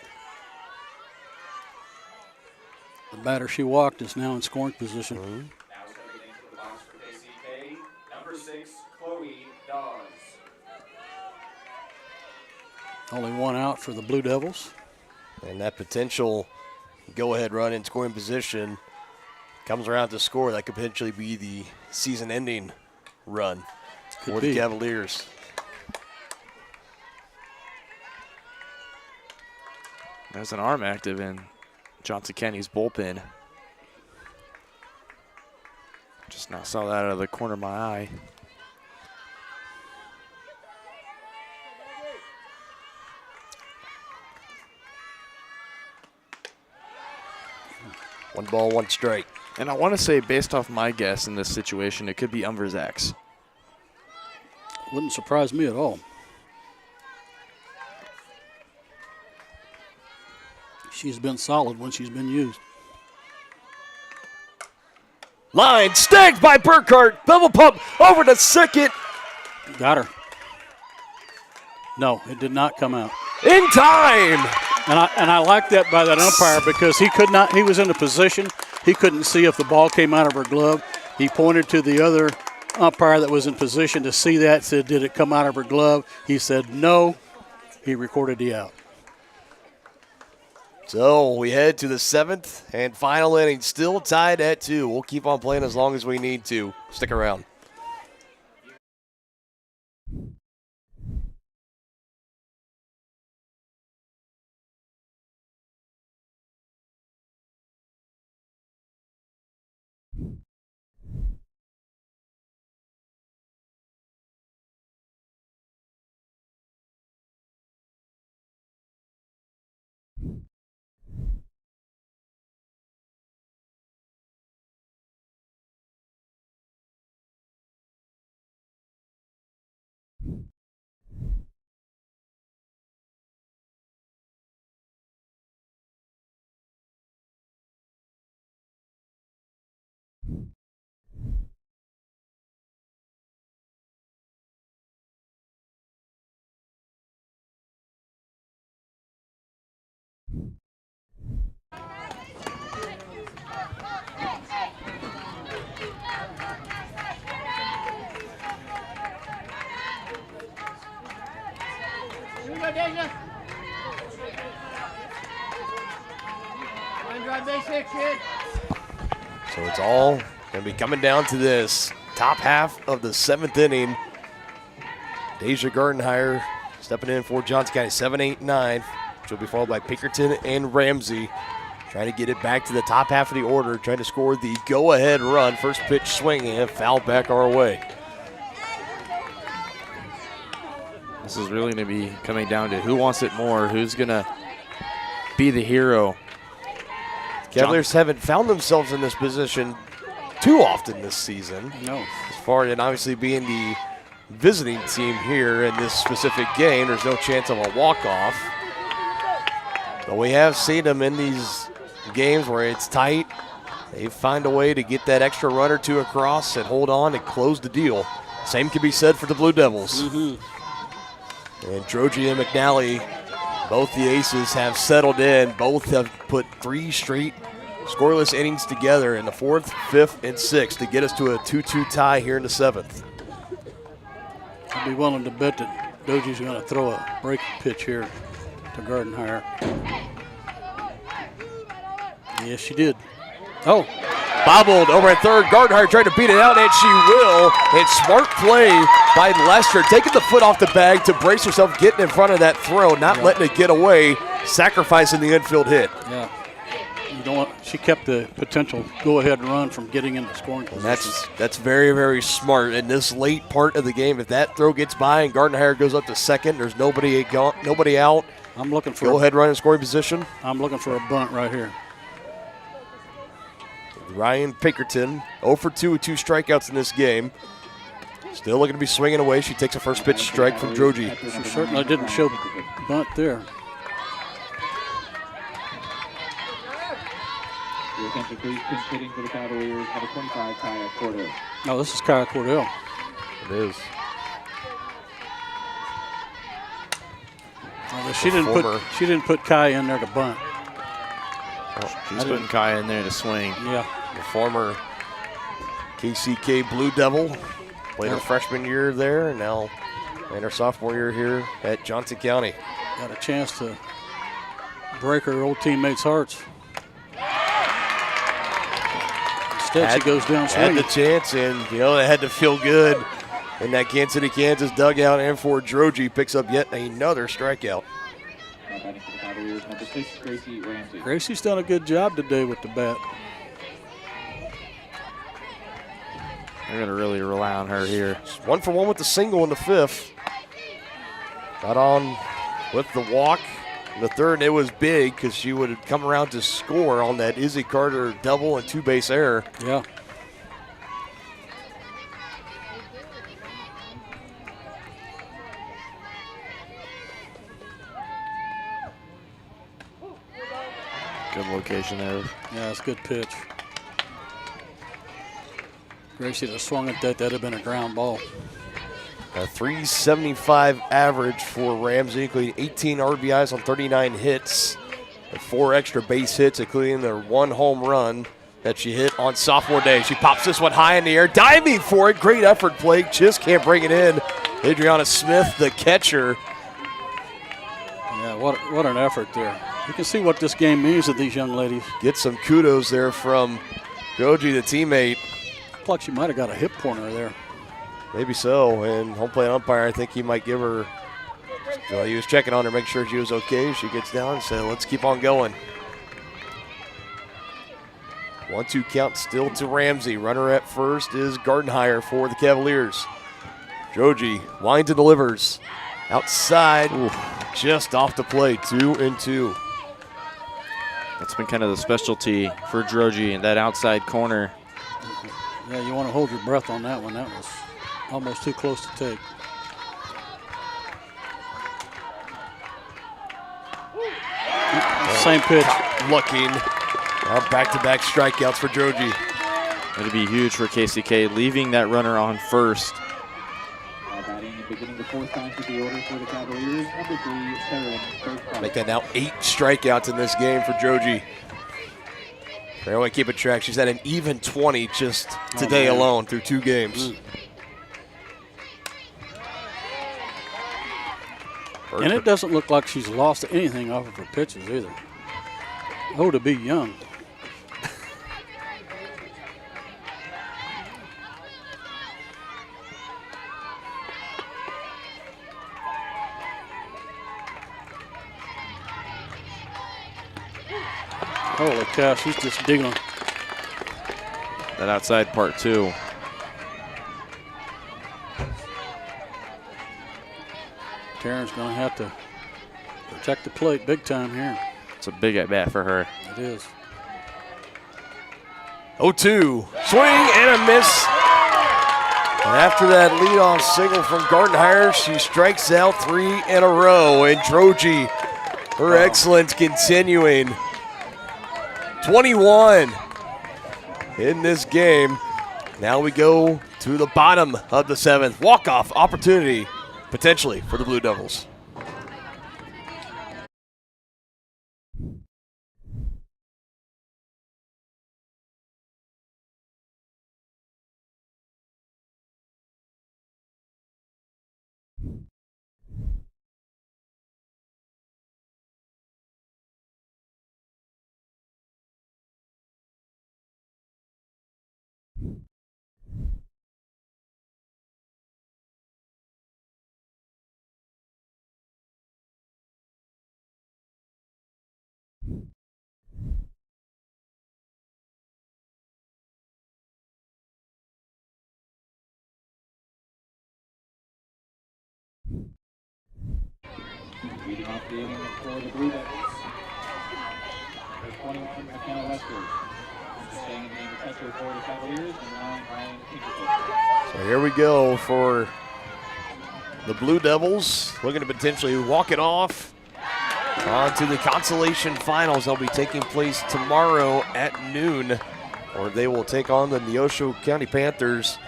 The batter she walked is now in scoring position. Now stepping into the box for KCK, number 6, Chloe Dawes. Only 1 out for the Blue Devils. And that potential go-ahead run in scoring position comes around to score. That could potentially be the season-ending run for the Cavaliers. There's an arm active in Johnson County's bullpen. Just now saw that out of the corner of my eye. One ball, 1 strike. And I want to say, based off my guess in this situation, it could be Umber's X. Wouldn't surprise me at all. She's been solid when she's been used. Line snagged by Burkhart. Double pump over to second. Got her. No, it did not come out. In time. And I like that by that umpire because he was in a position he couldn't see if the ball came out of her glove. He pointed to the other umpire that was in position to see that, said, did it come out of her glove? He said no. He recorded the out. So we head to the 7th and final inning, still tied at 2. We'll keep on playing as long as we need to. Stick around. Deja. Line drive basic, kid. So it's all going to be coming down to this top half of the 7th inning. Deja Gardenhire stepping in for Johnson County, 7, 8, 9. She'll be followed by Pinkerton and Ramsey. Trying to get it back to the top half of the order, trying to score the go-ahead run. First pitch swinging and foul back our way. This is really going to be coming down to who wants it more, who's going to be the hero. Cavaliers haven't found themselves in this position too often this season. No. As far as obviously being the visiting team here in this specific game, there's no chance of a walk-off. But we have seen them in these games where it's tight. They find a way to get that extra run or two across and hold on and close the deal. Same can be said for the Blue Devils. And Drogy and McNally, both the aces, have settled in. Both have put 3 straight scoreless innings together in the 4th, 5th, and 6th to get us to a 2-2 tie here in the 7th. I'd be willing to bet that Doji's going to throw a break pitch here to Gardenhire. Yes, she did. Oh, Bobbled over at third. Gardenhire trying to beat it out, and she will. And smart play by Lester, taking the foot off the bag to brace herself, getting in front of that throw, not letting it get away, sacrificing the infield hit. yeah. You don't want, she kept the potential go-ahead run from getting into scoring position. That's very, very smart. In this late part of the game, if that throw gets by and Gardenhire goes up to second, there's nobody out. I'm looking for Go-ahead run in scoring position. I'm looking for a bunt right here. Ryan Pinkerton, 0 for 2 with 2 strikeouts in this game. Still looking to be swinging away. She takes a first pitch strike from Drogy. She certainly didn't show bunt there. Your attention, please. Pinch hitting for the Cavaliers, number 25, Kaya Cordell. No, this is Kaya Cordell. It is. She didn't put Kaya in there to bunt. She's putting Kaya in there to swing. Yeah. The former KCK Blue Devil. Played her freshman year there, and now in her sophomore year here at Johnson County. Got a chance to break her old teammates' hearts. Instead, she goes down swinging. Had the chance, and they had to feel good in that Kansas City, Kansas dugout. And for Drogy, picks up yet another strikeout. Now batting for the Cavaliers, number 6, Gracie Ramsey. Gracie's done a good job today with the bat. They're going to really rely on her here. 1 for 1 with the single in the 5th. Got on with the walk. In the 3rd, it was big because she would have come around to score on that Izzy Carter double and 2-base error. Yeah. Good location there. Yeah, it's a good pitch. Gracie would have swung at that. That'd have been a ground ball. A 375 average for Ramsey, including 18 RBIs on 39 hits, and 4 extra base hits, including their 1 home run that she hit on sophomore day. She pops this one high in the air, diving for it. Great effort play. Just can't bring it in. Adriana Smith, the catcher. Yeah, what an effort there. You can see what this game means to these young ladies. Get some kudos there from Goji, the teammate. Looked like she might have got a hip pointer there. Maybe so, and home plate umpire, I think he might give her, well, he was checking on her, make sure she was okay. She gets down and said, let's keep on going. 1-2 count still to Ramsey. Runner at first is Gardenhire for the Cavaliers. Drogy winds and delivers. Outside, just off the plate, 2-2. That's been kind of the specialty for Drogy in that outside corner. Yeah, you want to hold your breath on that one. That was almost too close to take. Same pitch. Looking. Back-to-back strikeouts for Drogy. It'll be huge for KCK, leaving that runner on first. Now batting and beginning the 4th time for the order for the Cavaliers, number 3, Taryn Kirkpatrick. Make that now 8 strikeouts in this game for Drogy. Fairway keep it track. She's at an even 20 just today alone through 2 games. And it doesn't look like she's lost anything off of her pitches either. Oh, to be young. Holy cow, she's just digging. That outside part too. Taryn's going to have to protect the plate big time here. It's a big at bat for her. It is. 0-2, swing and a miss. And after that leadoff single from Gardenhire, she strikes out 3 in a row. And Troji, her excellence continuing. 21 in this game. Now we go to the bottom of the 7th. Walk-off opportunity, potentially, for the Blue Devils. Leading off the inning for the Blue Devils. There's 21, McKenna Lester. Staying in the catcher for the Cavaliers, and now Ryan Pinkerton. So here we go for the Blue Devils, looking to potentially walk it off on to the Consolation Finals. They'll be taking place tomorrow at noon, or they will take on the Neosho County Panthers.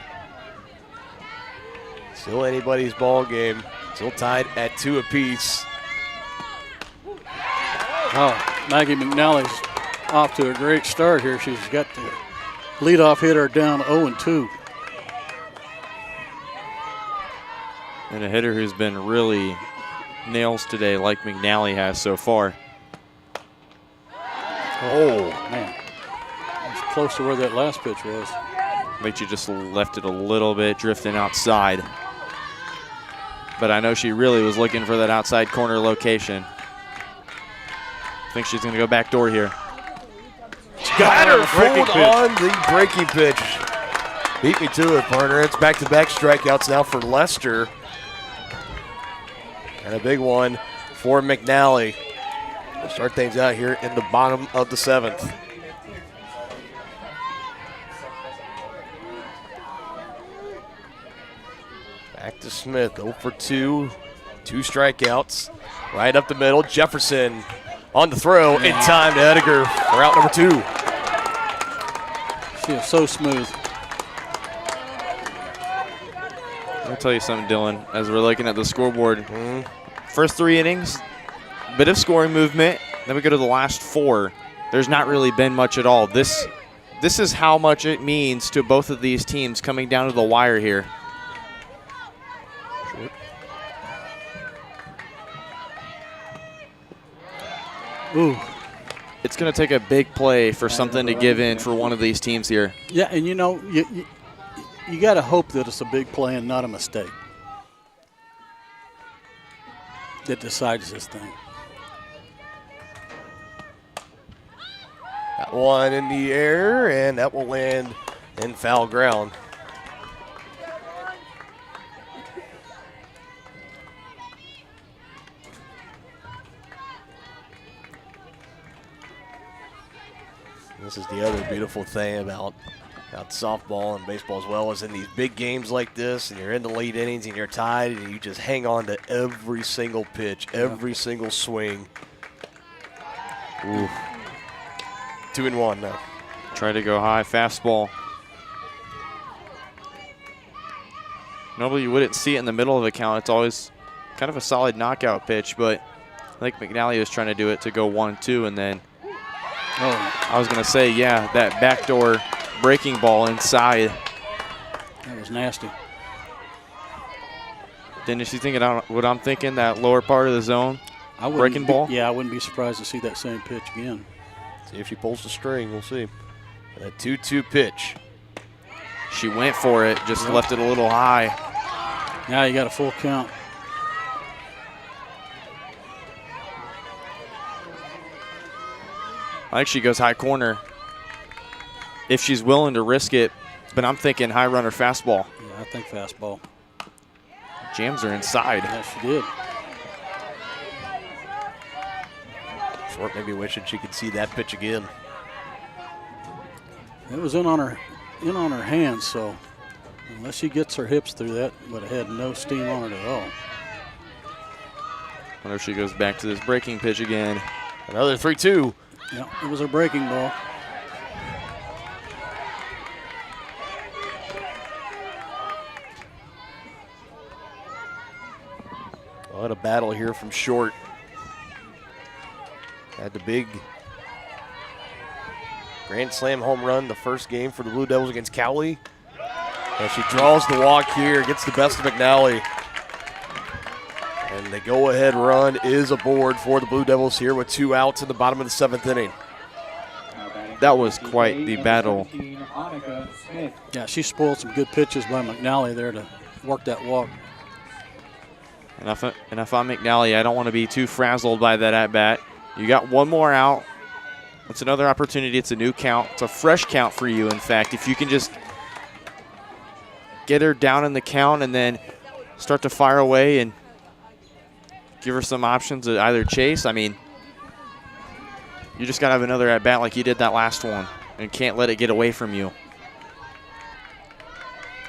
Still anybody's ball game. Still tied at 2 apiece. Oh, Maggie McNally's off to a great start here. She's got the leadoff hitter down 0-2. And a hitter who's been really nails today like McNally has so far. Oh, man. It's close to where that last pitch was. But you just left it a little bit drifting outside. But I know she really was looking for that outside corner location. I think she's going to go backdoor here. Got her breaking fooled on the breaking pitch. Beat me to it, partner. It's back-to-back strikeouts now for Lester. And a big one for McNally. We'll start things out here in the bottom of the 7th. Back to Smith, 0 for 2. 2 strikeouts. Right up the middle, Jefferson on the throw in time to Ediger for out number 2. She is so smooth. I'll tell you something, Dylan, as we're looking at the scoreboard. First 3 innings, bit of scoring movement. Then we go to the last 4. There's not really been much at all. This is how much it means to both of these teams coming down to the wire here. Ooh. It's going to take a big play for something to give in for one of these teams here. Yeah, and you know, you got to hope that it's a big play and not a mistake that decides this thing. That one in the air, and that will land in foul ground. This is the other beautiful thing about softball and baseball as well, is in these big games like this, and you're in the late innings and you're tied, and you just hang on to every single pitch, every single swing. Ooh. 2-1 now. Try to go high, fastball. Normally you wouldn't see it in the middle of a count. It's always kind of a solid knockout pitch, but I think McNally was trying to do it to go 1-2, and then I was going to say, yeah, that backdoor breaking ball inside. That was nasty. Dennis, you thinking what I'm thinking, that lower part of the zone? Breaking ball? Yeah, I wouldn't be surprised to see that same pitch again. See if she pulls the string. We'll see. A 2-2 pitch. She went for it, just left it a little high. Now you got a full count. I think she goes high corner if she's willing to risk it, but I'm thinking high runner fastball. Yeah, I think fastball. Jams her inside. Yeah, she did. Short maybe wishing she could see that pitch again. It was in on her hands, so unless she gets her hips through that, but it had no steam on it at all. Wonder if she goes back to this breaking pitch again. Another 3-2. Yeah, it was a breaking ball. What a battle here from short. Had the big Grand Slam home run the first game for the Blue Devils against Cowley. And she draws the walk here, gets the best of McNally. And the go-ahead run is aboard for the Blue Devils here with 2 outs in the bottom of the 7th inning. That was quite the battle. Yeah, she spoiled some good pitches by McNally there to work that walk. And if I'm McNally, I don't want to be too frazzled by that at-bat. You got one more out. It's another opportunity. It's a new count. It's a fresh count for you, in fact. If you can just get her down in the count and then start to fire away and give her some options to either chase. I mean, you just got to have another at-bat like you did that last one and can't let it get away from you.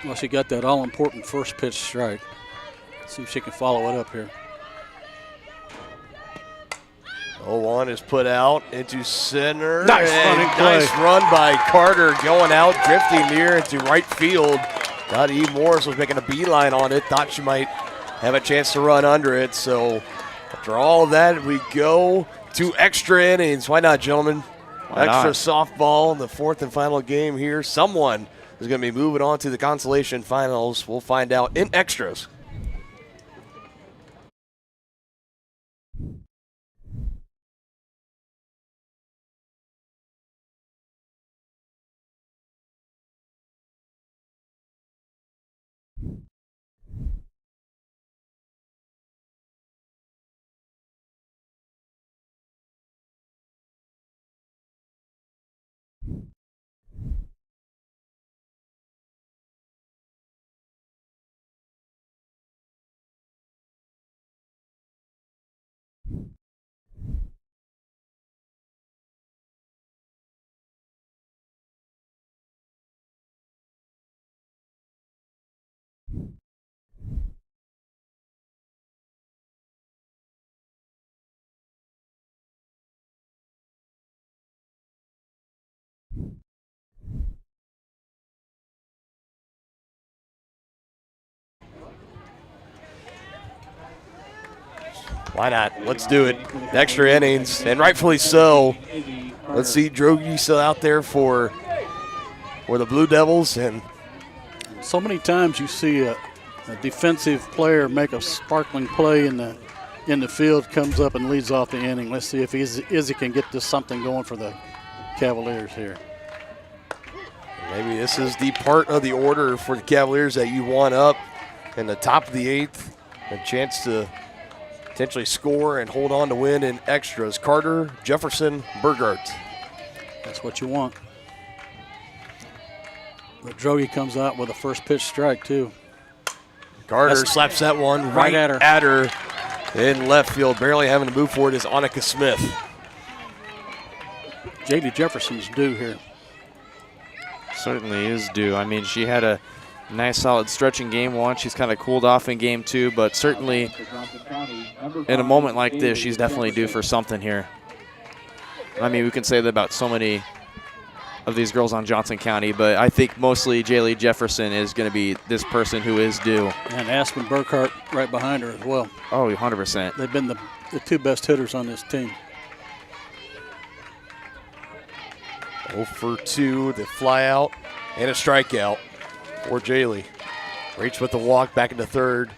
Well, she got that all-important first pitch strike. See if she can follow it up here. 0-1 is put out into center. Nice running play. Nice run by Carter going out, drifting near into right field. Thought Eve Morris was making a beeline on it. Thought she might have a chance to run under it. So after all of that, we go to extra innings. Why not, gentlemen? Why not? Extra softball in the 4th and final game here. Someone is going to be moving on to the Consolation Finals. We'll find out in extras. Why not? Let's do it. Extra innings, and rightfully so. Let's see Drogi still out there for the Blue Devils. And So many times you see a defensive player make a sparkling play in the field, comes up and leads off the inning. Let's see if Izzy can get this something going for the Cavaliers here. maybe this is the part of the order for the Cavaliers that you want up in the top of the 8th. A chance to potentially score and hold on to win in extras. Carter, Jefferson, Burgart. That's what you want. But Drogi comes out with a first pitch strike, too. Carter slaps that one right at her in left field. Barely having to move for it is Annika Smith. J.D. Jefferson's due here. Certainly is due. I mean, she had a nice solid stretch in game 1. She's kind of cooled off in game 2, but certainly in a moment like this, she's definitely due for something here. I mean, we can say that about so many of these girls on Johnson County, but I think mostly Jaylee Jefferson is going to be this person who is due. And Aspen Burkhart right behind her as well. Oh, 100%. They've been the 2 best hitters on this team. 0 for 2, the fly out and a strikeout for Jaylee. Reach with the walk back into third.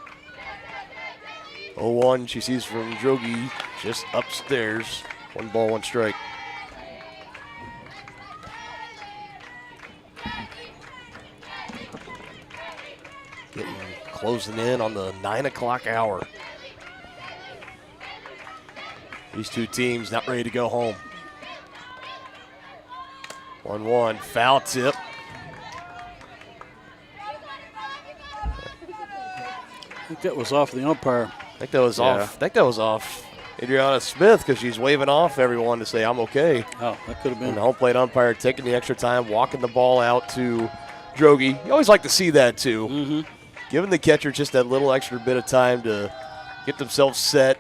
0-1 she sees from Drogi just upstairs. 1 ball, 1 strike. Closing in on the 9 o'clock hour. These two teams not ready to go home. 1-1, foul tip. I think that was off the umpire. I think that was off. I think that was off Adriana Smith because she's waving off everyone to say, I'm okay. Oh, that could have been. And the home plate umpire taking the extra time, walking the ball out to Drogi. You always like to see that, too. Mm-hmm. Giving the catcher just that little extra bit of time to get themselves set,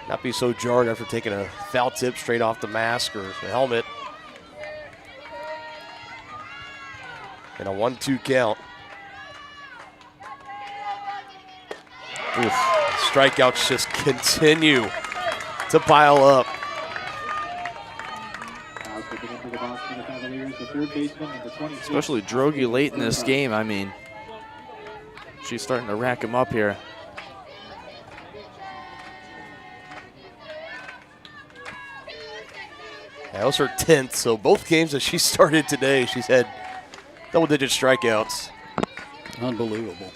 not be so jarred after taking a foul tip straight off the mask or the helmet. And a 1-2 count. Oof. Strikeouts just continue to pile up. Now stepping into the box for the Cavaliers, the third baseman and the 26th. Especially Drogi late in this game. I mean, she's starting to rack him up here. That was her 10th, so both games that she started today, she's had double-digit strikeouts. Unbelievable.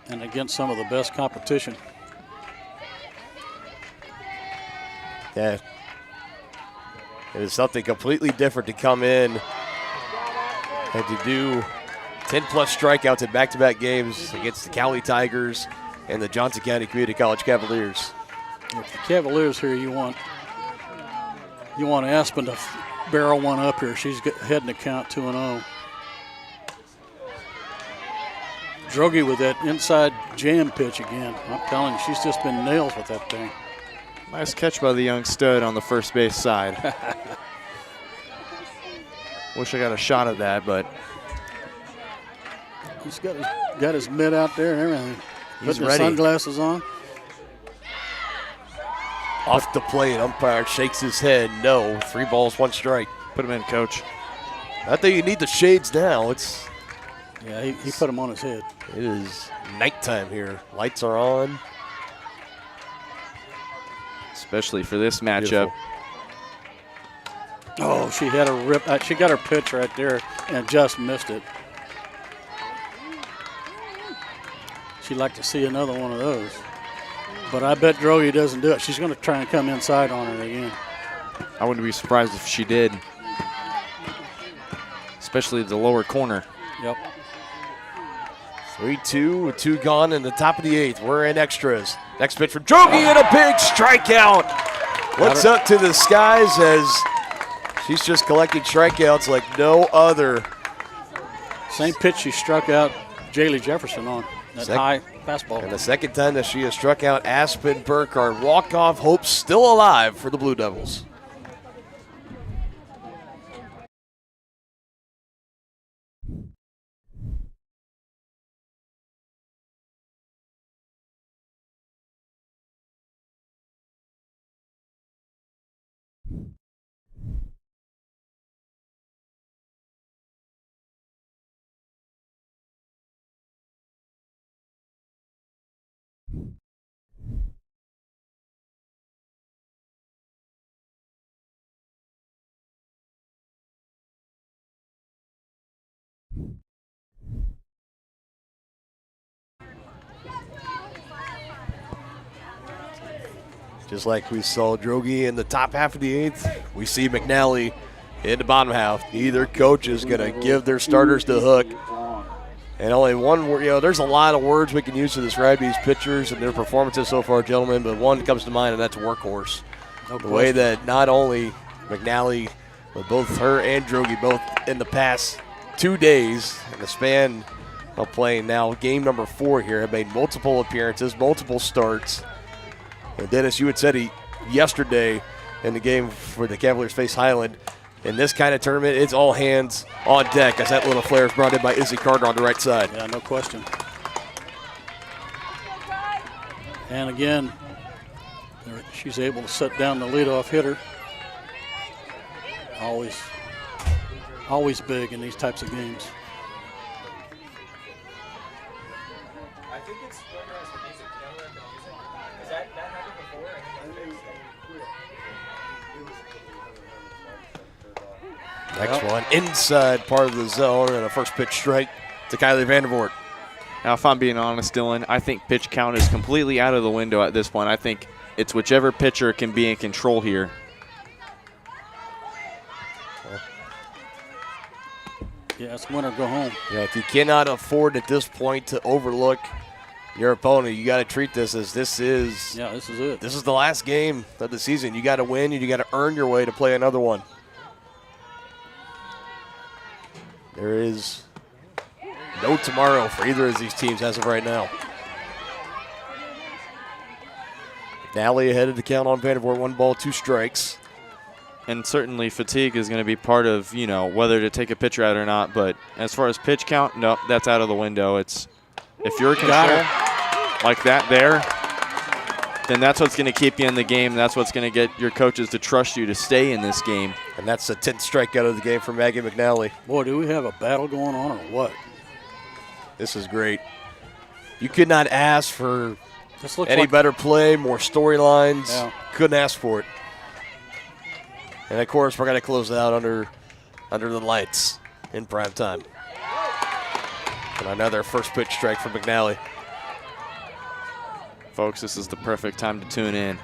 And against some of the best competition. Yeah. It is something completely different to come in and to do 10-plus strikeouts in back-to-back games against the Cowley Tigers and the Johnson County Community College Cavaliers. If the Cavaliers here, you want Aspen to barrel one up here. She's heading the count 2-0. Drogi with that inside jam pitch again. I'm telling you, she's just been nails with that thing. Nice catch by the young stud on the first base side. Wish I got a shot of that, but he's got his mitt out there and everything. He's Putting ready. his sunglasses on. Off the plate, umpire shakes his head. No, 3 balls, 1 strike. put him in, coach. I think you need the shades now. Yeah, he put him on his head. It is nighttime here. Lights are on. Especially for this matchup. Beautiful. Oh, she had a rip. She got her pitch right there and just missed it. She'd like to see another one of those. But I bet Drogi doesn't do it. She's going to try and come inside on her again. I wouldn't be surprised if she did. Especially the lower corner. Yep. 3-2 with 2 gone in the top of the 8th. We're in extras. Next pitch from Drogi and a big strikeout. Looks up to the skies as she's just collecting strikeouts like no other. Same pitch she struck out Jaylee Jefferson on. That high fastball. And the second time that she has struck out Aspen Burkhardt. Walk-off hope still alive for the Blue Devils. Just like we saw Drogi in the top half of the 8th, we see McNally in the bottom half. Either coach is going to give their starters the hook. And only one word, there's a lot of words we can use to describe these pitchers and their performances so far, gentlemen, but one comes to mind, and that's workhorse. The way that not only McNally, but both her and Drogi, both in the past 2 days, in the span of playing now game number 4 here, have made multiple appearances, multiple starts. And Dennis, you had said yesterday in the game for the Cavaliers face Highland, in this kind of tournament, it's all hands on deck as that little flare is brought in by Izzy Carter on the right side. Yeah, no question. And again, she's able to set down the leadoff hitter. Always big in these types of games. Next one, inside part of the zone, and a first pitch strike to Kylie Vandervoort. Now, if I'm being honest, Dylan, I think pitch count is completely out of the window at this point. I think it's whichever pitcher can be in control here. Yeah, it's win or go home. Yeah, if you cannot afford at this point to overlook your opponent, you got to treat this as this is it. This is the last game of the season. You got to win, and you got to earn your way to play another one. There is no tomorrow for either of these teams as of right now. Nally ahead of the count on Vandervoort, 1 ball, 2 strikes. And certainly fatigue is going to be part of, whether to take a pitcher out or not. But as far as pitch count, no, that's out of the window. It's if you're in control like that there, then that's what's going to keep you in the game. That's what's going to get your coaches to trust you to stay in this game. And that's the 10th strikeout of the game for Maggie McNally. Boy, do we have a battle going on or what? This is great. You could not ask for any like better play, more storylines. Yeah. Couldn't ask for it. And, of course, we're going to close it out under the lights in prime time. And another first pitch strike for McNally. Folks, this is the perfect time to tune in.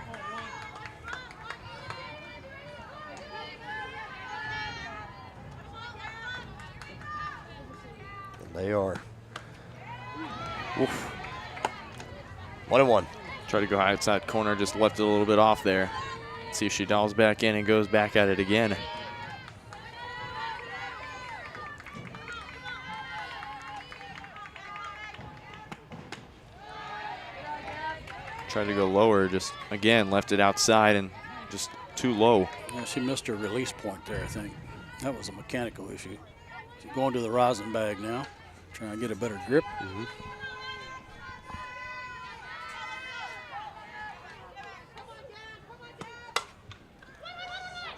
And they are. Oof. 1-1. Try to go outside corner, just left it a little bit off there. See if she dials back in and goes back at it again. Tried to go lower, just again left it outside and just too low. Yeah, she missed her release point there, I think. That was a mechanical issue. She's going to the rosin bag now, trying to get a better grip. Mm-hmm.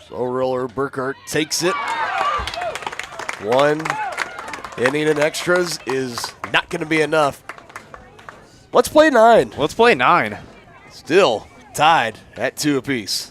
Slow roller, Burkhart takes it. 1 inning and extras is not going to be enough. Let's play 9. Let's play 9. Still tied at 2 apiece.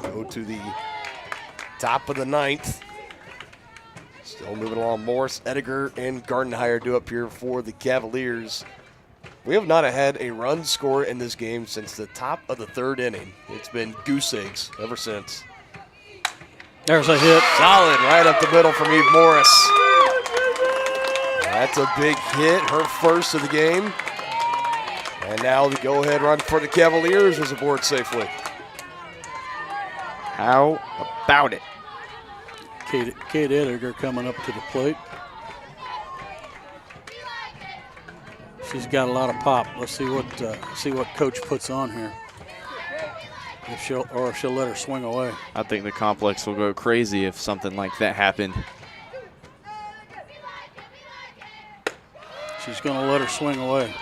Go to the top of the 9th. Still moving along. Morris, Ediger, and Gardenhire do up here for the Cavaliers. We have not had a run score in this game since the top of the 3rd inning. It's been goose eggs ever since. There's a hit. Solid right up the middle from Eve Morris. That's a big hit, her first of the game. And now the go-ahead run for the Cavaliers was aboard safely. How about it? Kate Ediger coming up to the plate. She's got a lot of pop. Let's see what coach puts on here. If she'll let her swing away. I think the complex will go crazy if something like that happened. She's going to let her swing away.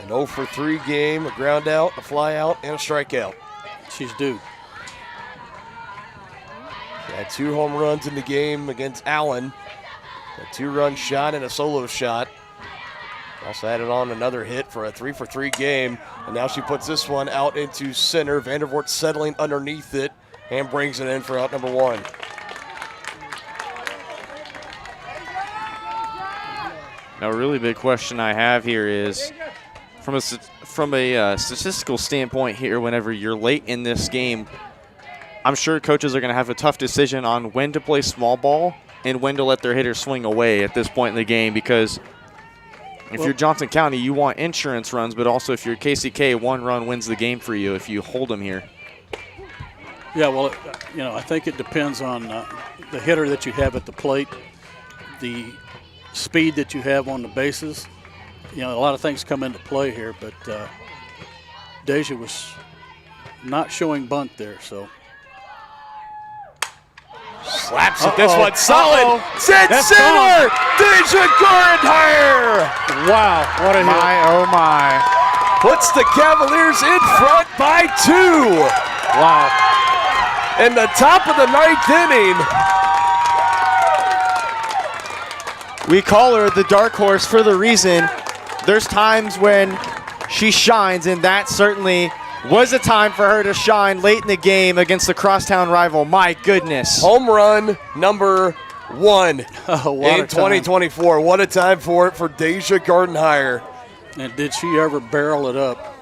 An 0 for 3 game, a ground out, a fly out, and a strikeout. She's due. She had 2 home runs in the game against Allen. A 2-run shot and a solo shot. Also added on another hit for a 3-for-3 game. And now she puts this one out into center. Vandervoort settling underneath it and brings it in for out number 1. Now, a really big question I have here is, from a statistical standpoint here, whenever you're late in this game, I'm sure coaches are going to have a tough decision on when to play small ball and when to let their hitter swing away at this point in the game, because if you're Johnson County, you want insurance runs, but also if you're KCK, 1 run wins the game for you if you hold them here. Yeah, well, I think it depends on the hitter that you have at the plate, the speed that you have on the bases. A lot of things come into play here, but Deja was not showing bunt there, so. Slaps it. This one solid. Dead That's center. Deja Gardenhire. Wow, what a hit. My, oh my. Puts the Cavaliers in front by 2. Wow. In the top of the 9th inning. We call her the dark horse for the reason there's times when she shines, and that certainly was a time for her to shine late in the game against the crosstown rival. My goodness. Home run number 1 in in 2024. What a time for it for Deja Gardenhire. And did she ever barrel it up?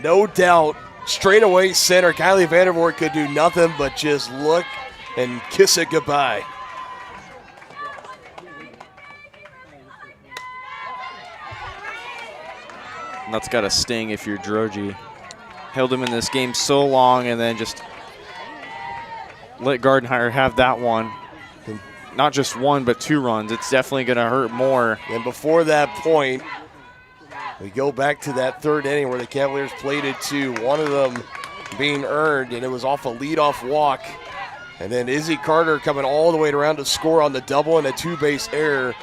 No doubt, straightaway center. Kylie Vandervoort could do nothing but just look and kiss it goodbye. And that's got to sting if you're Drogi. Held him in this game so long and then just let Gardenhire have that one. Not just 1, but 2 runs. It's definitely going to hurt more. And before that point, we go back to that 3rd inning where the Cavaliers plated 2, one of them being earned, and it was off a leadoff walk. And then Izzy Carter coming all the way around to score on the double and a 2-base error.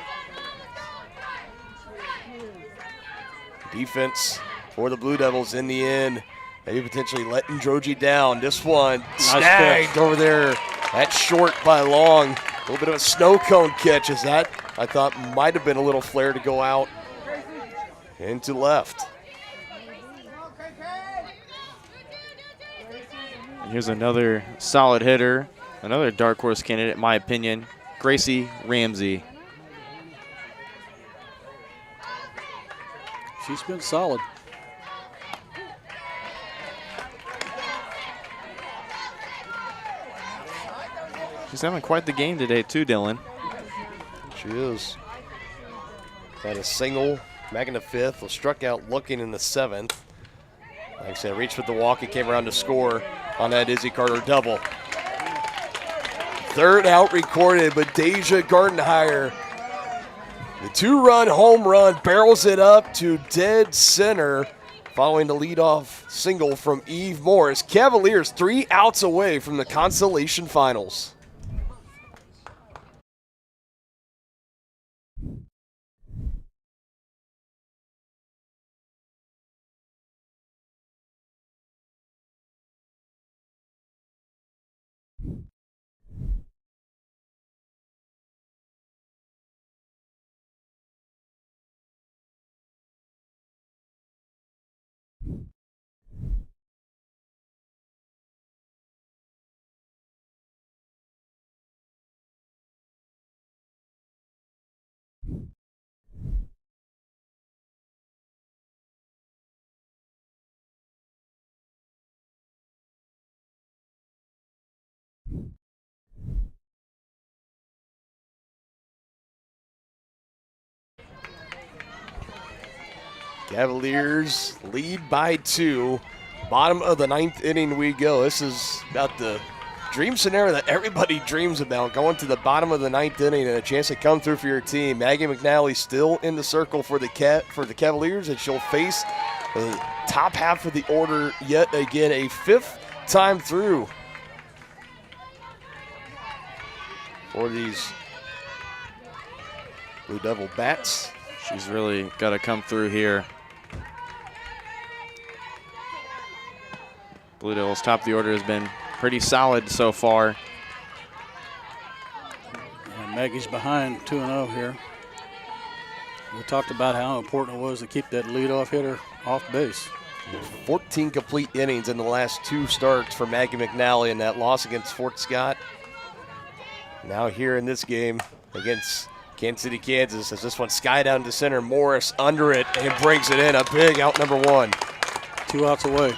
Defense for the Blue Devils in the end. Maybe potentially letting Drogi down. This one snagged over there at short by Long. A little bit of a snow cone catch as that I thought might have been a little flare to go out into left. And here's another solid hitter, another dark horse candidate, in my opinion, Gracie Ramsey. She's been solid. She's having quite the game today too, Dylan. She is. Had a single back in the 5th, was struck out looking in the 7th. Like I said, reached with the walk, it came around to score on that Izzy Carter double. 3rd out recorded, but Deja Gardenhire, the 2-run home run, barrels it up to dead center following the leadoff single from Eve Morris. Cavaliers 3 outs away from the Consolation Finals. Cavaliers lead by 2. Bottom of the 9th inning we go. This is about the dream scenario that everybody dreams about, going to the bottom of the 9th inning and a chance to come through for your team. Maggie McNally still in the circle for the Cavaliers, and she'll face the top half of the order yet again, a 5th time through for these Blue Devil bats. She's really got to come through here. Blue Devils top of the order has been pretty solid so far. Maggie's behind 2-0 here. We talked about how important it was to keep that leadoff hitter off base. 14 complete innings in the last 2 starts for Maggie McNally in that loss against Fort Scott. Now here in this game against Kansas City, Kansas, as this one sky down to center. Morris under it and brings it in. A big out number 1. 2 outs away.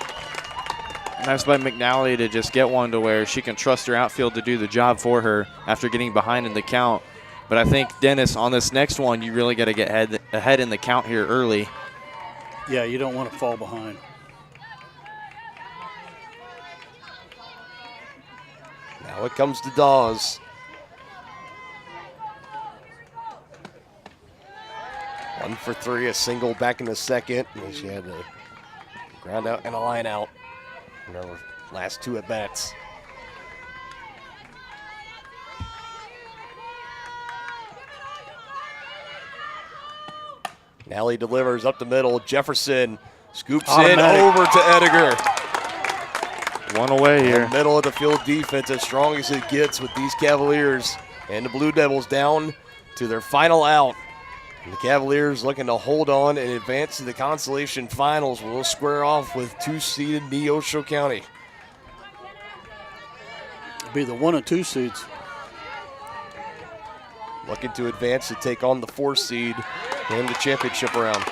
Nice by McNally to just get one to where she can trust her outfield to do the job for her after getting behind in the count. But I think, Dennis, on this next one, you really got to get ahead in the count here early. Yeah, you don't want to fall behind. Now it comes to Dawes. One for 3, a single back in the second. And she had a ground out and a line out in her last 2 at-bats. Nally delivers up the middle. Jefferson scoops in over to Ediger. One away here. Middle of the field defense as strong as it gets with these Cavaliers. And the Blue Devils down to their final out. And the Cavaliers looking to hold on and advance to the Consolation Finals. We'll square off with 2-seeded Neosho County. It'll be the 1 and 2 seeds. Looking to advance to take on the 4 seed in the championship round.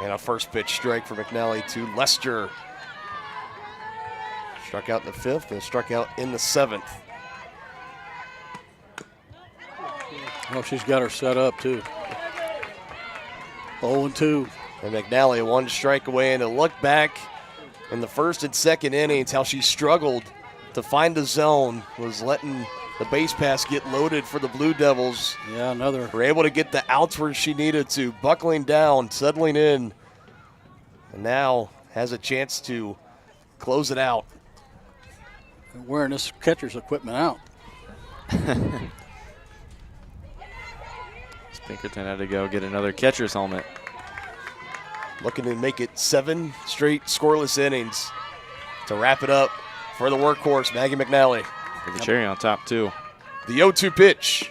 And a first pitch strike for McNally to Lester. Struck out in the 5th and struck out in the 7th. Well, she's got her set up, too. 0-2. And McNally 1 strike away, and to look back in the 1st and 2nd innings, how she struggled to find the zone, was letting the base pass get loaded for the Blue Devils. Yeah, another. Were able to get the outs where she needed to, buckling down, settling in, and now has a chance to close it out. Wearing this catcher's equipment out. Pinkerton had to go get another catcher's helmet. Looking to make it 7 straight scoreless innings to wrap it up for the workhorse, Maggie McNally. With the cherry on top, too. The 0-2 pitch.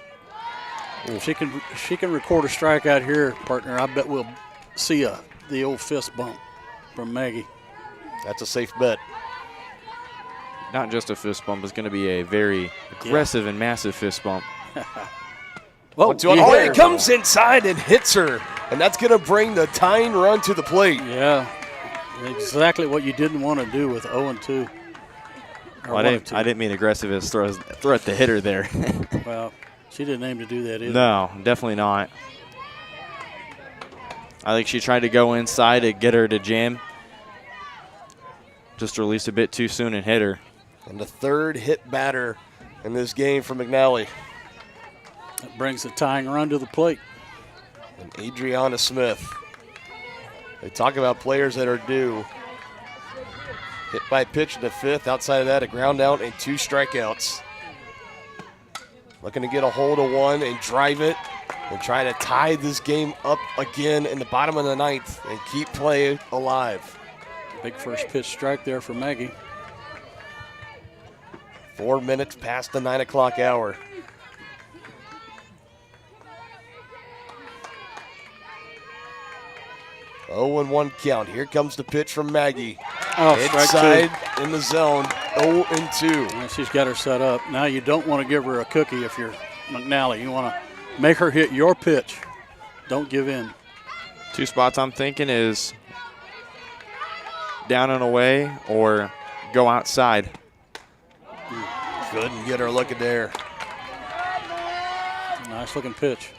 If she can record a strikeout here, partner, I bet we'll see the old fist bump from Maggie. That's a safe bet. Not just a fist bump, it's going to be a very aggressive and massive fist bump. Whoa, it comes inside and hits her, and that's going to bring the tying run to the plate. Yeah, exactly what you didn't want to do with 0-2. Well, I didn't mean aggressive as throw at the hitter there. Well, she didn't aim to do that either. No, definitely not. I think she tried to go inside to get her to jam. Just released a bit too soon and hit her. And the 3rd hit batter in this game for McNally. That brings the tying run to the plate. And Adriana Smith. They talk about players that are due. Hit by pitch in the 5th. Outside of that, a ground out and 2 strikeouts. Looking to get a hold of 1 and drive it and try to tie this game up again in the bottom of the 9th and keep play alive. Big first pitch strike there for Maggie. 4 minutes past the 9 o'clock hour. Oh, and 1 count. Here comes the pitch from Maggie. Oh, inside in the zone. 0-2. Well, she's got her set up. Now you don't want to give her a cookie if you're McNally. You want to make her hit your pitch. Don't give in. 2 spots I'm thinking is down and away or go outside. Couldn't get her looking there. Nice looking pitch.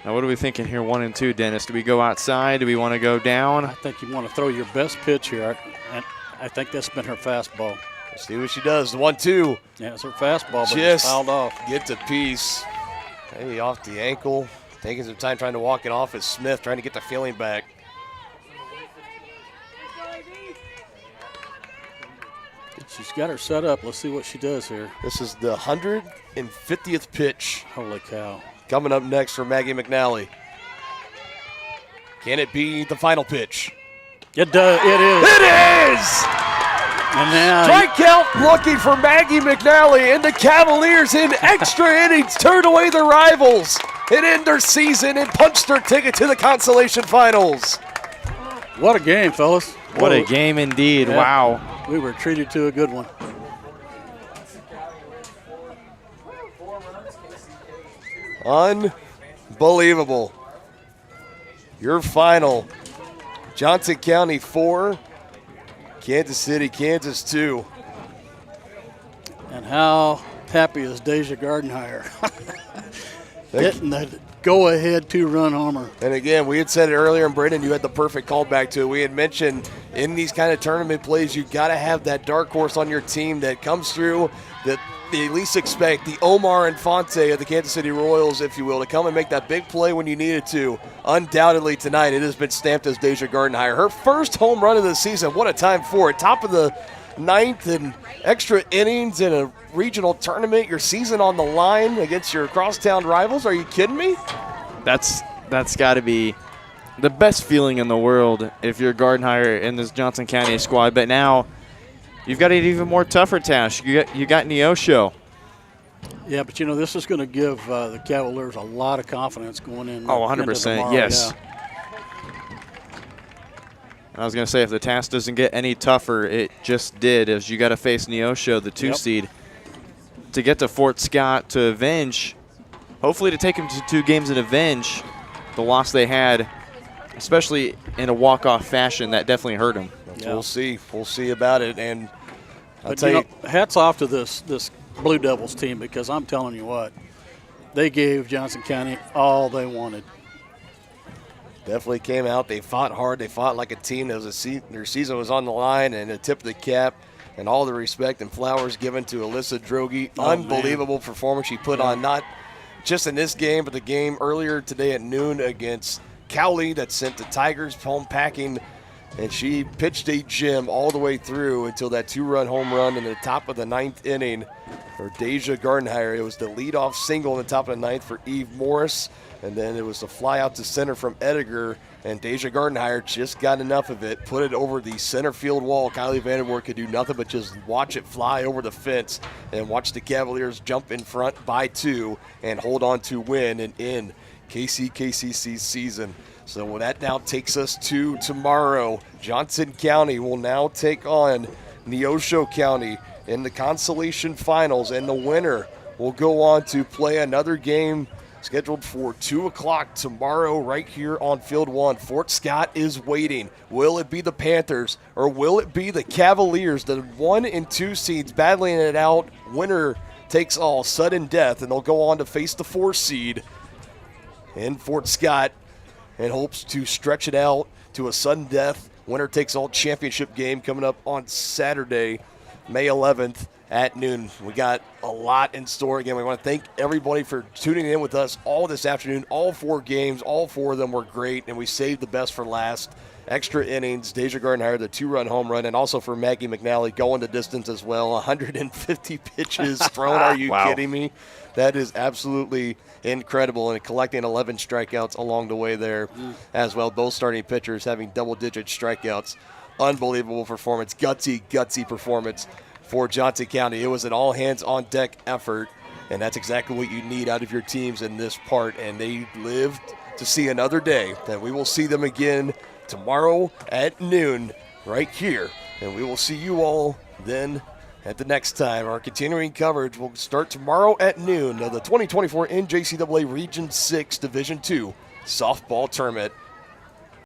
Now, what are we thinking here, 1 and 2, Dennis? Do we go outside? Do we want to go down? I think you want to throw your best pitch here. And I think that's been her fastball. Let's see what she does. The 1-2. Yeah, it's her fastball, but Just it's fouled off. Gets a piece. Maybe off the ankle. Taking some time trying to walk it off as Smith trying to get the feeling back. She's got her set up. Let's see what she does here. This is the 150th pitch. Holy cow. Coming up next for Maggie McNally. Can it be the final pitch? It does. It is. It is! And now Strikeout looking for Maggie McNally, and the Cavaliers in extra innings turned away their rivals and end their season and punched their ticket to the Consolation Finals. what a game, fellas. What a Whoa. game indeed. Yeah. Wow. We were treated to a good one. Unbelievable. Your final, Johnson County 4, Kansas City, Kansas 2. And how happy is Deja Gardenhire getting the go-ahead 2-run homer. And again, we had said it earlier, and Brendan, you had the perfect callback to it. We had mentioned in these kind of tournament plays, you've got to have that dark horse on your team that comes through, that they at least expect the Omar Infante of the Kansas City Royals, if you will, to come and make that big play when you need it to. Undoubtedly tonight, it has been stamped as Deja Gardenhire. Her first home run of the season. What a time for it. Top of the ninth and extra innings in a regional tournament. Your season on the line against your crosstown rivals. Are you kidding me? That's got to be the best feeling in the world if you're Gardenhire in this Johnson County squad. But now you've got an even more tougher task. You got Neosho. Yeah, but you know, this is going to give the Cavaliers a lot of confidence going in. Oh, into 100%, tomorrow. yes. Yeah. I was going to say, if the task doesn't get any tougher, it just did, as you got to face Neosho, the 2 seed, to get to Fort Scott to avenge, hopefully to take them to 2 games and avenge the loss they had, especially in a walk-off fashion. That definitely hurt them. Yeah. We'll see. We'll see about it. And I'll But tell you you, know, hats off to this Blue Devils team, because I'm telling you what, they gave Johnson County all they wanted. definitely came out. They fought hard. They fought like a team. Their season was on the line, and a tip of the cap and all the respect and flowers given to Alyssa Droege. Oh, Unbelievable performance she put on, not just in this game, but the game earlier today at noon against Cowley that sent the Tigers home packing. And she pitched a gem all the way through until that 2-run home run in the top of the 9th inning for Deja Gardenhire. It was the leadoff single in the top of the 9th for Eve Morris. And then it was the fly out to center from Ediger. And Deja Gardenhire just got enough of it, put it over the center field wall. Kylie Vandervoort could do nothing but just watch it fly over the fence and watch the Cavaliers jump in front by 2 and hold on to win and end KJCCC season. So that now takes us to tomorrow. Johnson County will now take on Neosho County in the Consolation Finals, and the winner will go on to play another game scheduled for 2 o'clock tomorrow right here on Field 1. Fort Scott is waiting. Will it be the Panthers or will it be the Cavaliers, the 1 and 2 seeds battling it out? Winner takes all, sudden death, and they'll go on to face the 4 seed in Fort Scott and hopes to stretch it out to a sudden death, winner takes all championship game coming up on Saturday, May 11th at noon. We got a lot in store. Again, we want to thank everybody for tuning in with us all this afternoon. All 4 games, all 4 of them were great, and we saved the best for last. Extra innings, Deja Gardenhire, the 2-run home run, and also for Maggie McNally going the distance as well. 150 pitches thrown. Are you kidding me? That is absolutely incredible, and collecting 11 strikeouts along the way there as well. Both starting pitchers having double-digit strikeouts. Unbelievable performance. Gutsy performance for Johnson County. It was an all-hands-on-deck effort, and that's exactly what you need out of your teams in this part, and they lived to see another day. That we will see them again tomorrow at noon right here, and we will see you all then at the next time. Our continuing coverage will start tomorrow at noon of the 2024 NJCAA Region 6 Division II softball tournament.